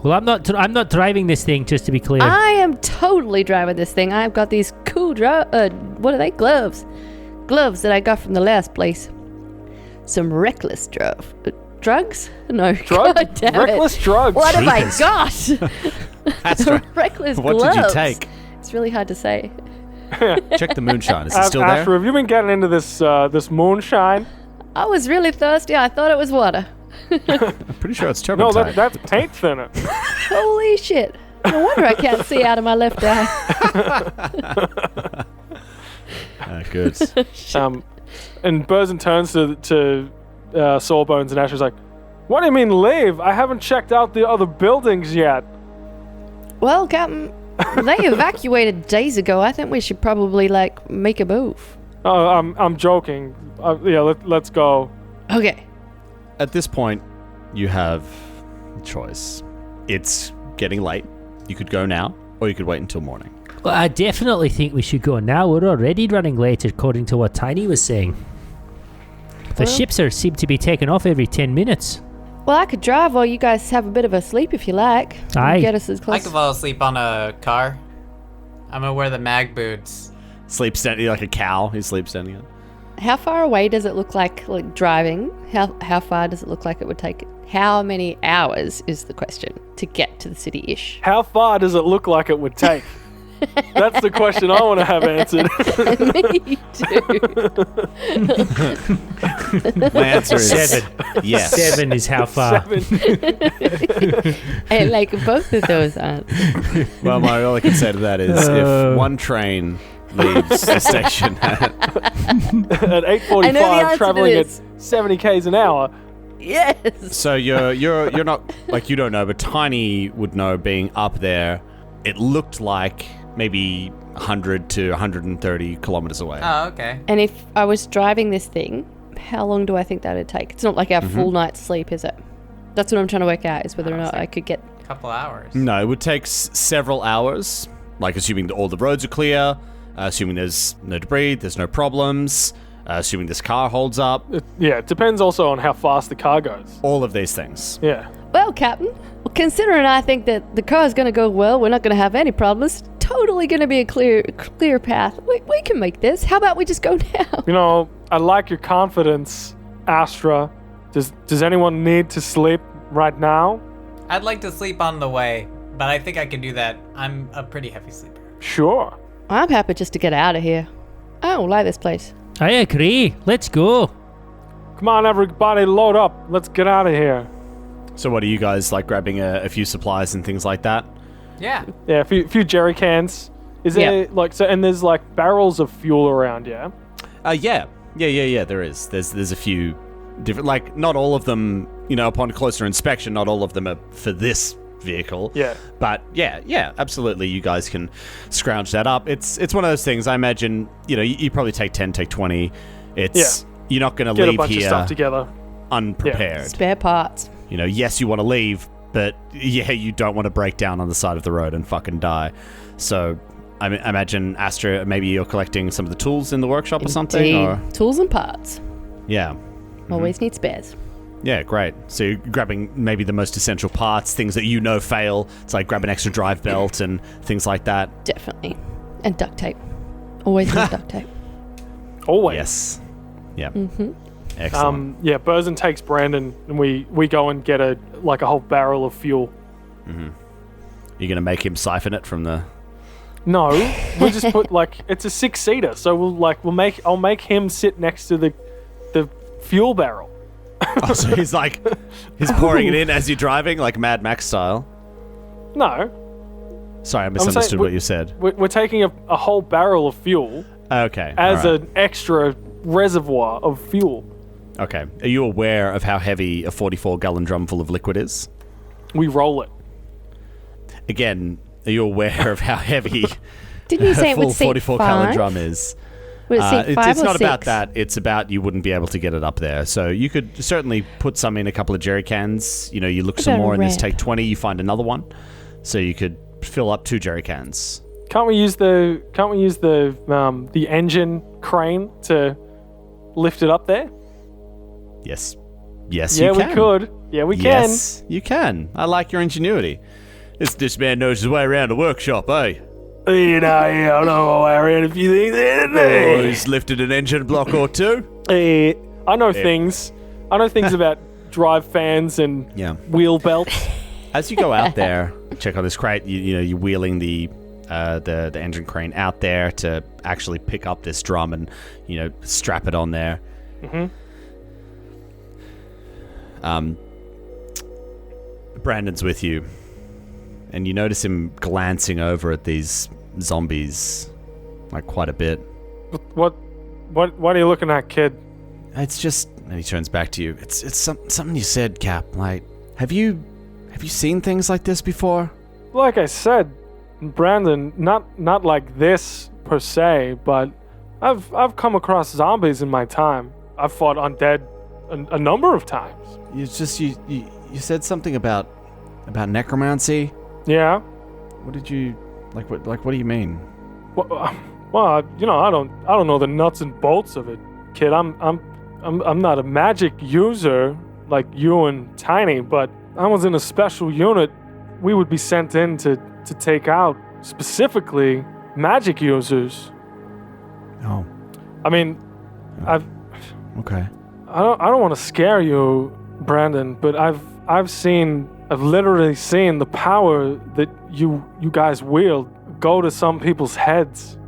Well, I'm not driving this thing, just to be clear. I am totally driving this thing. I've got these cool what are they? Gloves that I got from the last place. Some reckless drugs? No, God damn it. Reckless drugs. What have I Jesus. got? That's right. Reckless What gloves. did you take? It's really hard to say. Check the moonshine. Is it still there? Astra, have you been getting into this moonshine? I was really thirsty. I thought it was water. I'm pretty sure it's No, turpentine. that's paint thinner. Holy shit. No wonder I can't see out of my left eye. Good. And Burzin turns to Sawbones, and Astra's like, "What do you mean leave? I haven't checked out the other buildings yet." Well, Captain, they evacuated days ago. I think we should probably, make a move. Oh, I'm joking. Let's go. Okay. At this point, you have a choice. It's getting late. You could go now, or you could wait until morning. Well, I definitely think we should go now. We're already running late, according to what Tiny was saying. The Well- ships seem to be taking off every 10 minutes. Well, I could drive while you guys have a bit of a sleep if you like. Aye. Get us as I close. could fall asleep on a car. I'm gonna wear the mag boots. Sleep standing like a cow. He sleeps standing up. How far away does it look like driving? How far does it look like it would take? How many hours is the question to get to the city-ish? How far does it look like it would take? That's the question I want to have answered. Me too. My answer is 7. yes. 7 is how far. 7. I like both of those answers. Well, all I can say to that is if one train leaves the station at At I know the 8:45, answer to traveling at this. 70 k's an hour. Yes. So you're not like you don't know, but Tiny would know. Being up there, it looked like maybe 100 to 130 kilometers away. Oh, okay. And if I was driving this thing, how long do I think that would take? It's not like our full night's sleep, is it? That's what I'm trying to work out, is whether or not I could get... Couple hours. No, it would take several hours. Like assuming that all the roads are clear, assuming there's no debris, there's no problems, assuming this car holds up. It depends also on how fast the car goes. All of these things. Yeah. Well, Captain, considering I think that the car's going to go well, we're not going to have any problems, totally going to be a clear path. We can make this. How about we just go now? You know, I like your confidence, Astra. Does anyone need to sleep right now? I'd like to sleep on the way, but I think I can do that. I'm a pretty heavy sleeper. Sure. I'm happy just to get out of here. I don't like this place. I agree. Let's go. Come on, everybody, load up. Let's get out of here. So what are you guys like grabbing a few supplies and things like that? Yeah. Yeah, a few jerry cans. Is there and there's like barrels of fuel around, yeah? Yeah. There is. There's a few different, like not all of them. You know, upon closer inspection, not all of them are for this vehicle. Yeah. But yeah, absolutely. You guys can scrounge that up. It's one of those things. I imagine. You know, you probably take 10, take 20. It's you're not going to Get leave a bunch of here stuff together. unprepared. Spare parts. You know, yes, you want to leave, But yeah, you don't want to break down on the side of the road and fucking die. So I imagine, Astra, maybe you're collecting some of the tools in the workshop or something? Indeed. Or? Tools and parts. Yeah. Always need spares. Yeah, great. So you're grabbing maybe the most essential parts, things that you know fail. It's like grab an extra drive belt and things like that. Definitely. And duct tape. Always need duct tape. Always. Yes. Yeah. Mm-hmm. Excellent. Yeah, Burzin takes Brandon, and we go and get a whole barrel of fuel. You're going to make him siphon it from the... No, we just put it's a 6-seater, so I'll make him sit next to the fuel barrel. Oh, so he's pouring it in as you're driving, like Mad Max style. No. Sorry, I misunderstood what you said. We're taking a whole barrel of fuel Okay. as an extra reservoir of fuel. Okay. Are you aware of how heavy a 44-gallon drum full of liquid is? We roll it. Again, are you aware of how heavy Didn't you say a it full would seat 44-gallon 5? drum is? Would it seat 5 It's or not 6? about that. It's about you wouldn't be able to get it up there. So you could certainly put some in a couple of jerry cans. You know, you look some about a more in this ramp? take 20, you find another one. So you could fill up 2 jerry cans. Can't we use the engine crane to lift it up there? Yes. Yes, Yeah, you can. we could. Yeah, we Yes, you can. I like your ingenuity. This man knows his way around the workshop, eh? can. You know, I don't know why I ran a few things Oh, he's lifted an engine block or 2. I know things. I know things about drive fans and Yeah. wheel belts. As you go out there, check on this crate. You're wheeling the engine crane out there to actually pick up this drum and strap it on there. Brandon's with you, and you notice him glancing over at these zombies, like quite a bit. What are you looking at, kid? It's just, and he turns back to you. It's something you said, Cap. Like, have you seen things like this before? Like I said, Brandon, not like this per se, but I've come across zombies in my time. I've fought undead a number of times. You said something about necromancy. Yeah. What did you like? What do you mean? Well, I don't know the nuts and bolts of it, kid. I'm not a magic user like you and Tiny, but I was in a special unit. We would be sent in to take out specifically magic users. Oh, I mean, okay. I don't want to scare you, Brandon, but I've literally seen the power that you guys wield go to some people's heads.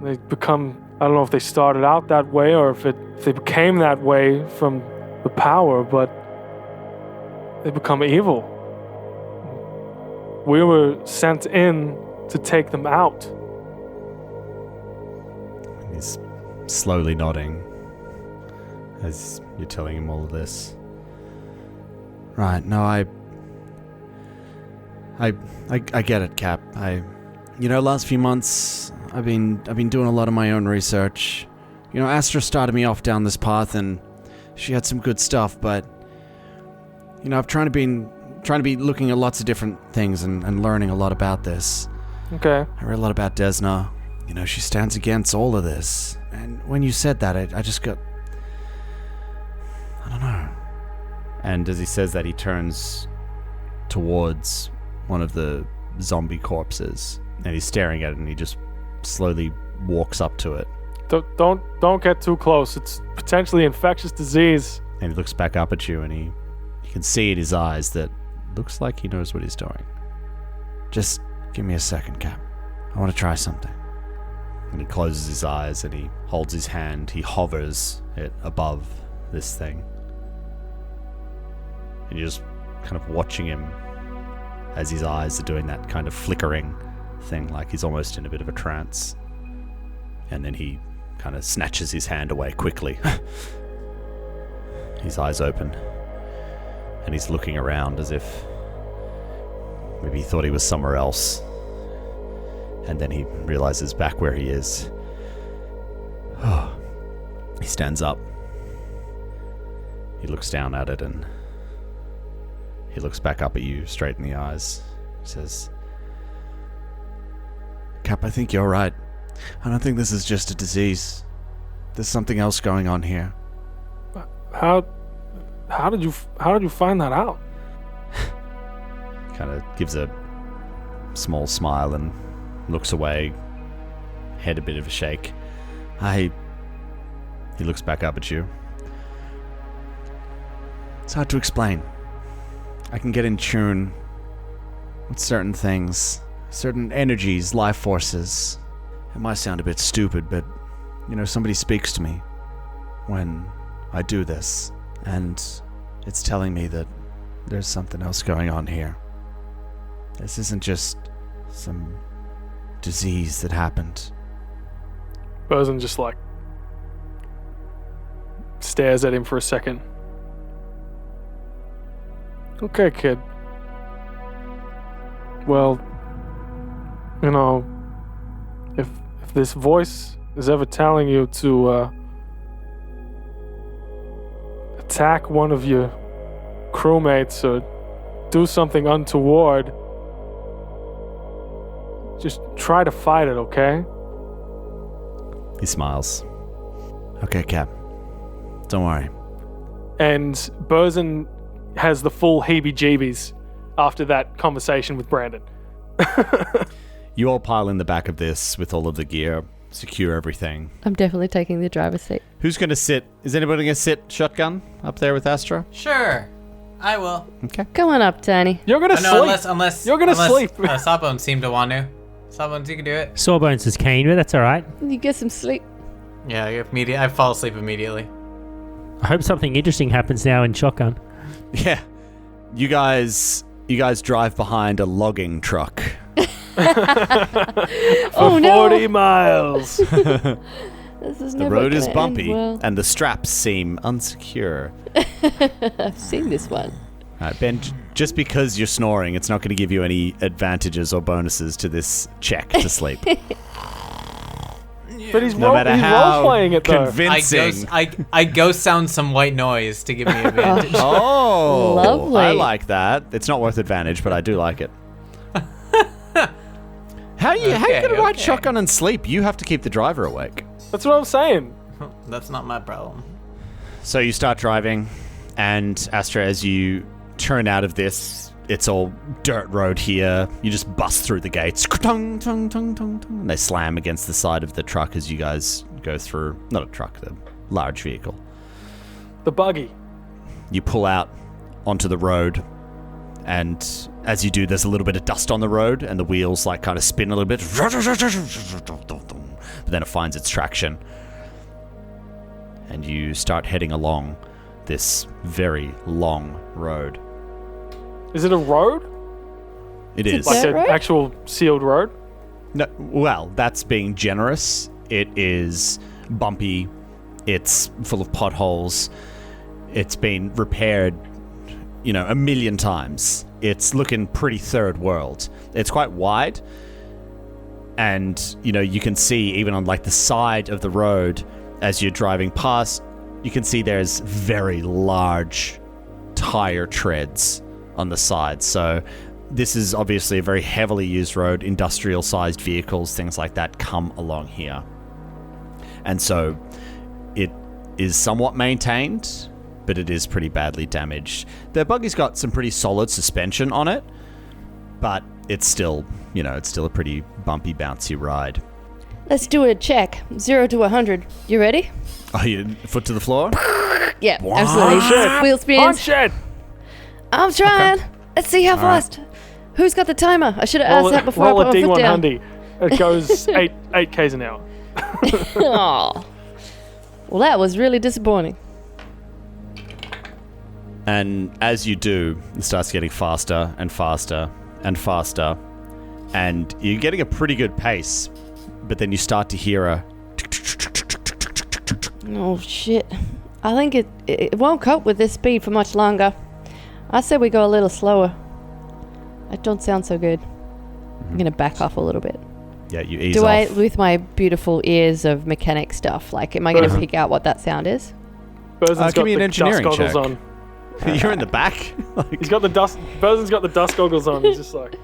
They become, I don't know if they started out that way or if they became that way from the power, but they become evil. We were sent in to take them out. He's slowly nodding as you're telling him all of this. Right, no, I get it, Cap. Last few months I've been doing a lot of my own research. Astra started me off down this path and she had some good stuff, but I've trying to be looking at lots of different things and learning a lot about this. Okay. I read a lot about Desna. She stands against all of this. And when you said that, I just got... I don't know. And as he says that, he turns towards one of the zombie corpses. And he's staring at it, and he just slowly walks up to it. Don't get too close. It's potentially infectious disease. And he looks back up at you, and you can see in his eyes that looks like he knows what he's doing. Just give me a second, Cap. I want to try something. And he closes his eyes and he holds his hand. He hovers it above this thing. And you're just kind of watching him as his eyes are doing that kind of flickering thing, like he's almost in a bit of a trance. And then he kind of snatches his hand away quickly. His eyes open. And he's looking around as if maybe he thought he was somewhere else. And then he realizes back where he is. Oh. He stands up. He looks down at it and He looks back up at you straight in the eyes. He says, Cap, I think you're right. I don't think this is just a disease. There's something else going on here. How did you find that out? Kind of gives a small smile and looks away, head a bit of a shake. He looks back up at you. It's hard to explain. I can get in tune with certain things, certain energies, life forces. It might sound a bit stupid, but, somebody speaks to me when I do this, and it's telling me that there's something else going on here. This isn't just some disease that happened. Bosun just stares at him for a second. Okay, kid. Well, if this voice is ever telling you to attack one of your crewmates or do something untoward, just try to fight it, okay? He smiles. Okay, Cap. Don't worry. And Bosun has the full heebie-jeebies after that conversation with Brandon. You all pile in the back of this with all of the gear, secure everything. I'm definitely taking the driver's seat. Who's going to sit? Is anybody going to sit shotgun up there with Astra? Sure, I will. Okay. Come on up, Tiny. You're gonna sleep. Unless You're gonna sleep. Sawbones seem to want to. Sawbones, you can do it. Sawbones is keen, but that's all right. You get some sleep. Yeah, I fall asleep immediately. I hope something interesting happens now in shotgun. Yeah. You guys drive behind a logging truck. Oh no! 40 miles. This is The road is bumpy, and the straps seem unsecure. I've seen this one. Ben, just because you're snoring, it's not going to give you any advantages or bonuses to this check to sleep. But he's No matter how role-playing it, though. convincing. I ghost sound some white noise to give me advantage. Oh, Lovely. I like that. It's not worth advantage, but I do like it. How are you going to ride shotgun and sleep? You have to keep the driver awake. That's what I'm saying. That's not my problem. So you start driving, and Astra, as you turn out of this, it's all dirt road here. You just bust through the gates. And they slam against the side of the truck as you guys go through. Not a truck, the large vehicle. The buggy. You pull out onto the road, and as you do, there's a little bit of dust on the road, and the wheels kind of spin a little bit. But then it finds its traction. And you start heading along this very long road. Is it a road? It is. Like Dirt an road? actual sealed road? No, well, that's being generous. It is bumpy. It's full of potholes. It's been repaired, a million times. It's looking pretty third world. It's quite wide. And, you can see even on the side of the road as you're driving past, you can see there's very large tire treads on the side. So this is obviously a very heavily used road. Industrial sized vehicles, things like that come along here. And so it is somewhat maintained, but it is pretty badly damaged. The buggy's got some pretty solid suspension on it, but it's still, it's still a pretty bumpy, bouncy ride. Let's do a check. 0 to 100. You ready? Are you foot to the floor? Yeah, What? absolutely. Wheel spins. Punch it! I'm trying. Let's see how right. fast. Who's got the timer? I should have asked that before roll I a put my foot down. D100. It goes 8 k's an hour. Aw. Well, that was really disappointing. And as you do, it starts getting faster and faster and faster. And you're getting a pretty good pace, but then you start to hear a... Oh, shit. I think it won't cope with this speed for much longer. I said we go a little slower. That don't sound so good. I'm going to back off a little bit. Yeah, you ease Do off. I, with my beautiful ears of mechanic stuff, am I going to pick out what that sound is? Bosun's give got me an the engineering dust goggles check. on. You're in the back. He's got the dust. Burzen's got the dust goggles on. He's just like,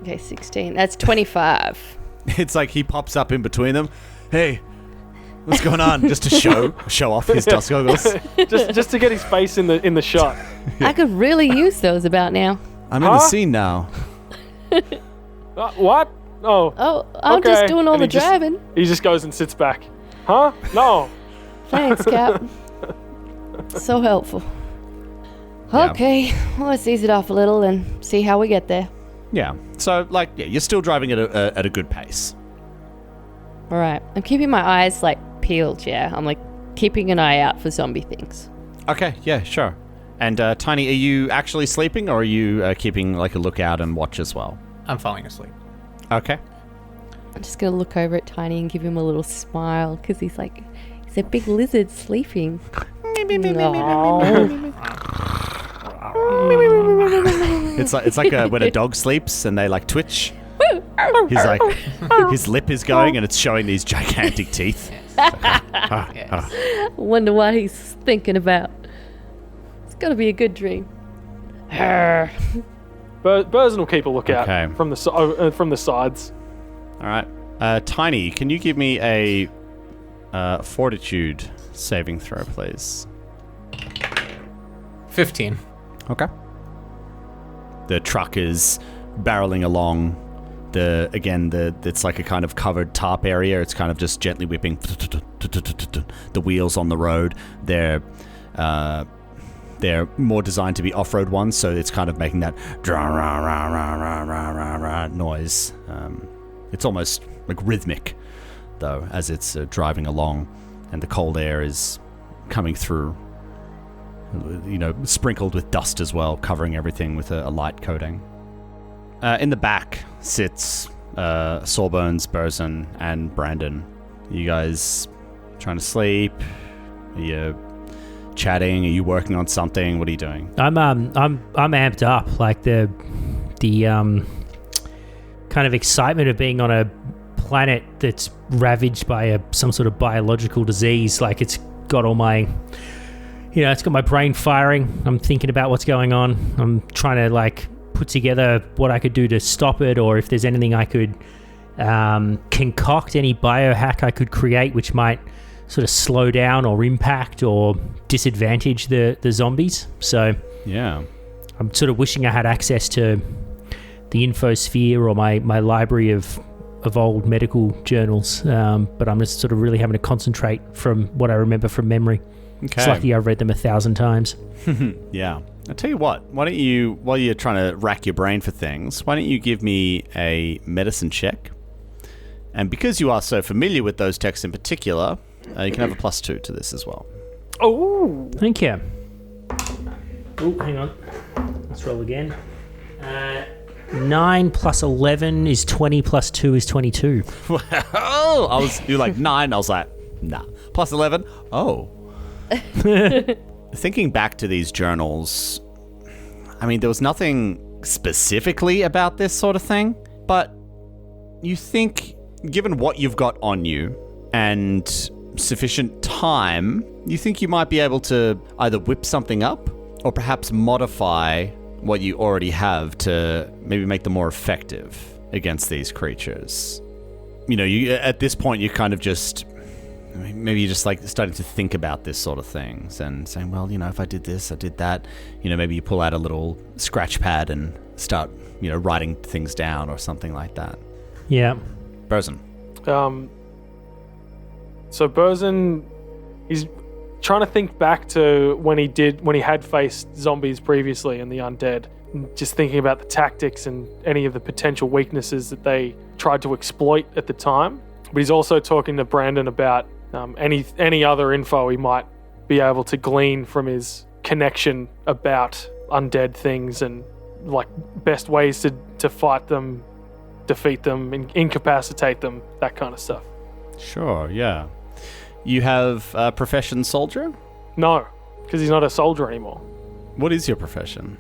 Okay, 16. That's 25. It's like he pops up in between them. Hey, what's going on? Just to show off his dust goggles. just to get his face in the shot. I could really use those about now. I'm in the scene now. What? Oh. Oh, I'm Okay. just doing all And the he just- driving. He just goes and sits back. Huh? No. Thanks, Cap. So helpful. Yeah. Okay, well, let's ease it off a little and see how we get there. Yeah. So, you're still driving at a good pace. All right, I'm keeping my eyes peeled. Yeah, I'm keeping an eye out for zombie things. Okay. Yeah. Sure. And Tiny, are you actually sleeping, or are you keeping a lookout and watch as well? I'm falling asleep. Okay. I'm just gonna look over at Tiny and give him a little smile because he's a big lizard sleeping. It's like when a dog sleeps and they twitch. He's his lip is going and it's showing these gigantic teeth. Yes. Wonder what he's thinking about. It's gotta be a good dream. Burzen will keep a lookout Okay. from the sides. All right. Tiny, can you give me a fortitude saving throw, please? 15. Okay. The truck is barreling along. It's like a kind of covered tarp area. It's kind of just gently whipping the wheels on the road. They're more designed to be off-road ones, so it's kind of making that noise. It's almost rhythmic, though, as it's driving along, and the cold air is coming through. Sprinkled with dust as well, covering everything with a light coating. In the back sits Sawbones, Burzen, and Brandon. You guys trying to sleep? Are you chatting? Are you working on something? What are you doing? I'm amped up. The kind of excitement of being on a planet that's ravaged by some sort of biological disease. It's got all my, it's got my brain firing. I'm thinking about what's going on. I'm trying to put together what I could do to stop it, or if there's anything I could concoct, any biohack I could create which might sort of slow down or impact or disadvantage the zombies. So Yeah. I'm sort of wishing I had access to the infosphere or my library of old medical journals, but I'm just sort of really having to concentrate from what I remember from memory. Okay. It's like I've read them 1,000 times. Yeah. I'll tell you what, why don't you, while you're trying to rack your brain for things, why don't you give me a medicine check? And because you are so familiar with those texts in particular, you can have a +2 to this as well. Oh. Thank you. Oh, hang on. Let's roll again. 9 plus 11 is 20 plus 2 is 22. Oh, you're like 9. I was like, nah. +11. Oh. Thinking back to these journals, I mean, there was nothing specifically about this sort of thing, but you think, given what you've got on you and sufficient time, you think you might be able to either whip something up or perhaps modify what you already have to maybe make them more effective against these creatures. You at this point, you're kind of just... Maybe you're just starting to think about this sort of things and saying, well, if I did this, I did that. Maybe you pull out a little scratch pad and start, writing things down or something like that. Yeah. Burzen. So Burzen, he's trying to think back to when he had faced zombies previously and the undead. Just thinking about the tactics and any of the potential weaknesses that they tried to exploit at the time. But he's also talking to Brandon about any other info he might be able to glean from his connection about undead things and best ways to fight them, defeat them, incapacitate them, that kind of stuff. Sure, yeah. You have a profession soldier? No, because he's not a soldier anymore. What is your profession?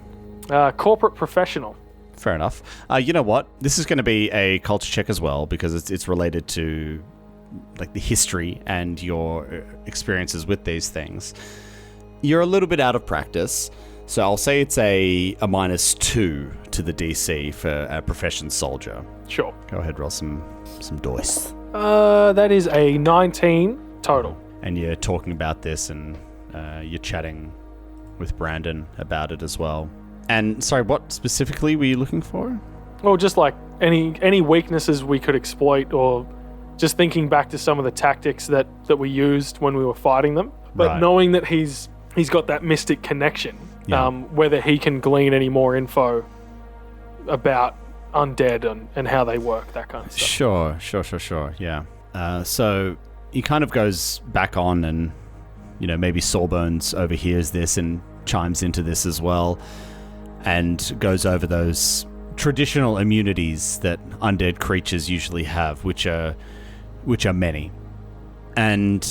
Corporate professional. Fair enough. You know what? This is going to be a culture check as well because it's related to the history and your experiences with these things. You're a little bit out of practice, So I'll say it's a -2 to the DC for a profession soldier. Sure. Go ahead, roll some dice. That is a 19 total. And you're talking about this, and you're chatting with Brandon about it as well. And sorry, what specifically were you looking for? Well, just like any weaknesses we could exploit, or just thinking back to some of the tactics that we used when we were fighting them. But Right. knowing that he's got that mystic connection, Yeah. whether he can glean any more info about undead and how they work, that kind of stuff. Sure. Yeah. So he kind of goes back on, and maybe Sawbones overhears this and chimes into this as well, and goes over those traditional immunities that undead creatures usually have, which are many. And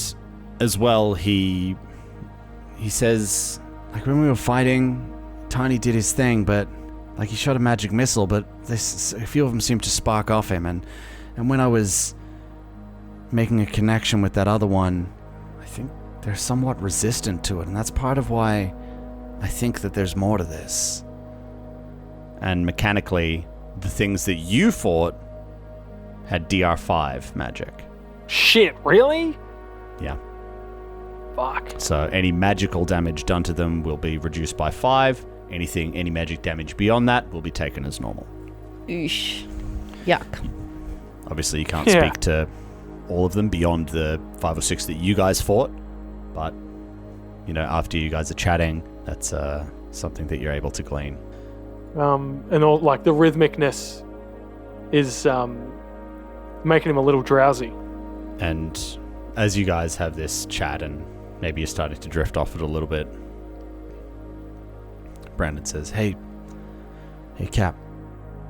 as well, he says, like, when we were fighting, Tiny did his thing, but like, he shot a magic missile, but a few of them seemed to spark off him, and when I was making a connection with that other one, I think they're somewhat resistant to it, and that's part of why I think that there's more to this. And mechanically, the things that you fought had DR5 magic. Shit, really? Yeah. Fuck. So any magical damage done to them will be reduced by 5. Any magic damage beyond that will be taken as normal. Oosh. Yuck. Obviously, you can't Yeah. speak to all of them beyond the 5 or 6 that you guys fought, but after you guys are chatting, that's something that you're able to glean. And all, like, the rhythmicness is making him a little drowsy. And as you guys have this chat, and maybe you're starting to drift off it a little bit, Brandon says, Hey, Cap.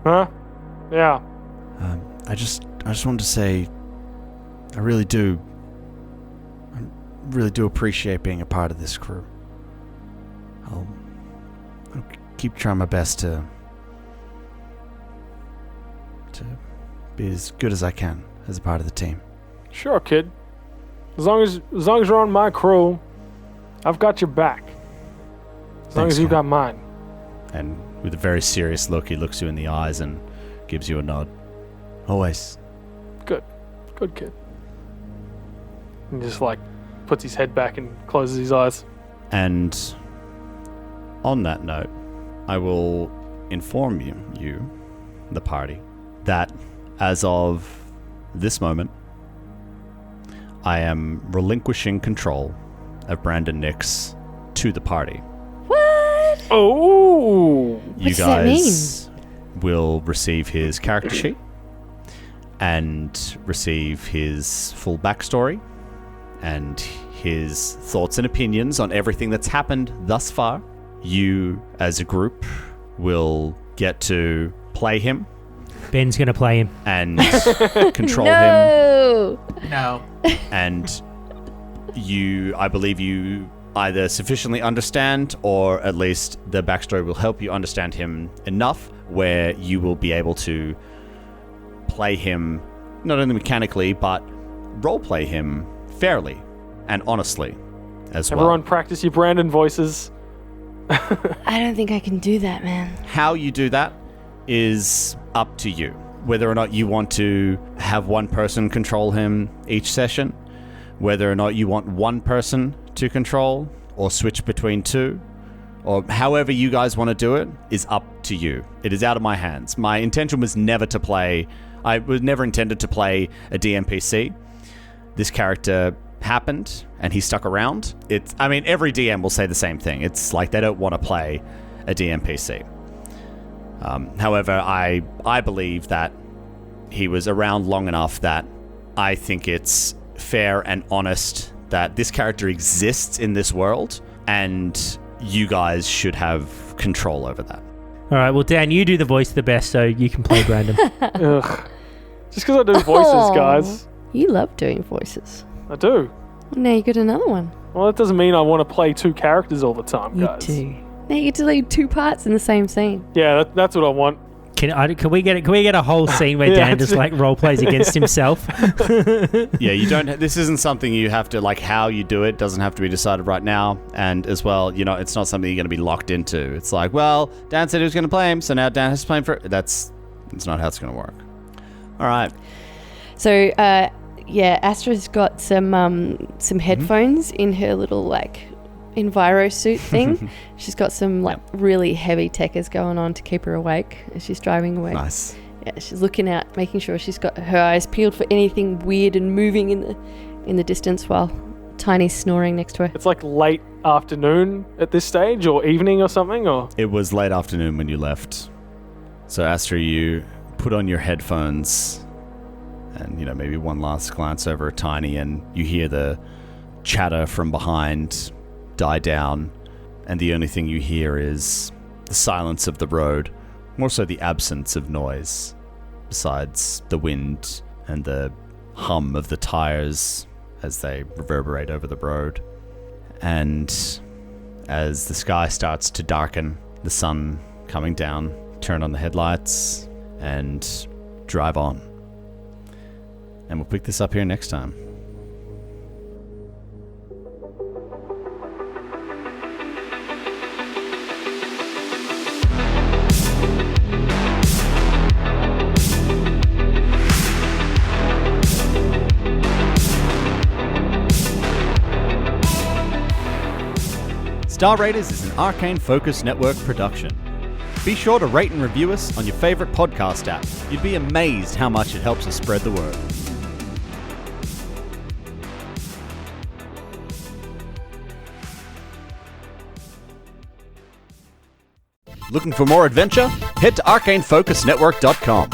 Huh? Yeah. I just wanted to say, I really do appreciate being a part of this crew. I'll keep trying my best to be as good as I can as a part of the team. Sure, kid. As long as you're on my crew, I've got your back. As long Thanks, as you Cap. got mine. And with a very serious look, he looks you in the eyes and gives you a nod. Always. Good kid. And just like puts his head back and closes his eyes. And on that note, I will inform you, the party, that as of this moment, I am relinquishing control of Brandon Nix to the party. What? Oh! You does that guys will receive his character sheet and receive his full backstory and his thoughts and opinions on everything that's happened thus far. You, as a group, will get to play him Ben's going to play him. and control him. No. No. And I believe you either sufficiently understand, or at least the backstory will help you understand him enough where you will be able to play him, not only mechanically, but roleplay him fairly and honestly as well. Everyone practice your Brandon voices. I don't think I can do that, man. How you do that is up to you. Whether or not you want to have one person control him each session, whether or not you want one person to control, or switch between two, or however you guys want to do it, is up to you. It is out of my hands. My intention was never to play... I was never intended to play a DMPC. This character happened, and he stuck around. Every DM will say the same thing. It's like they don't want to play a DMPC. However, I believe that he was around long enough that I think it's fair and honest that this character exists in this world, and you guys should have control over that. All right, well, Dan, you do the voice the best, so you can play Brandon. Ugh. Just because I do voices, Aw. guys. You love doing voices. I do. Well, now you get another one. Well, that doesn't mean I want to play two characters all the time, You guys. do. Now you get to lead two parts in the same scene. Yeah, that's what I want. Can we get a whole scene where Dan just like role plays against himself? Yeah, you don't. This isn't something you have to like. How you do it doesn't have to be decided right now. And as well, it's not something you're going to be locked into. It's like, well, Dan said he was going to play him, so now Dan has to play him for. That's not how it's going to work. All right. So, Astra's got some headphones in her little like enviro suit thing. She's got some like really heavy techers going on to keep her awake as she's driving away. Nice. Yeah, she's looking out, making sure she's got her eyes peeled for anything weird and moving in the distance while Tiny's snoring next to her. It's like late afternoon at this stage, or evening or something, or? It was late afternoon when you left. So Astra, you put on your headphones and, maybe one last glance over at Tiny, and you hear the chatter from behind die down, and the only thing you hear is the silence of the road, more so the absence of noise, besides the wind and the hum of the tires as they reverberate over the road. And as the sky starts to darken, the sun coming down, turn on the headlights and drive on. And we'll pick this up here next time. Star Raiders is an Arcane Focus Network production. Be sure to rate and review us on your favorite podcast app. You'd be amazed how much it helps us spread the word. Looking for more adventure? Head to arcanefocusnetwork.com.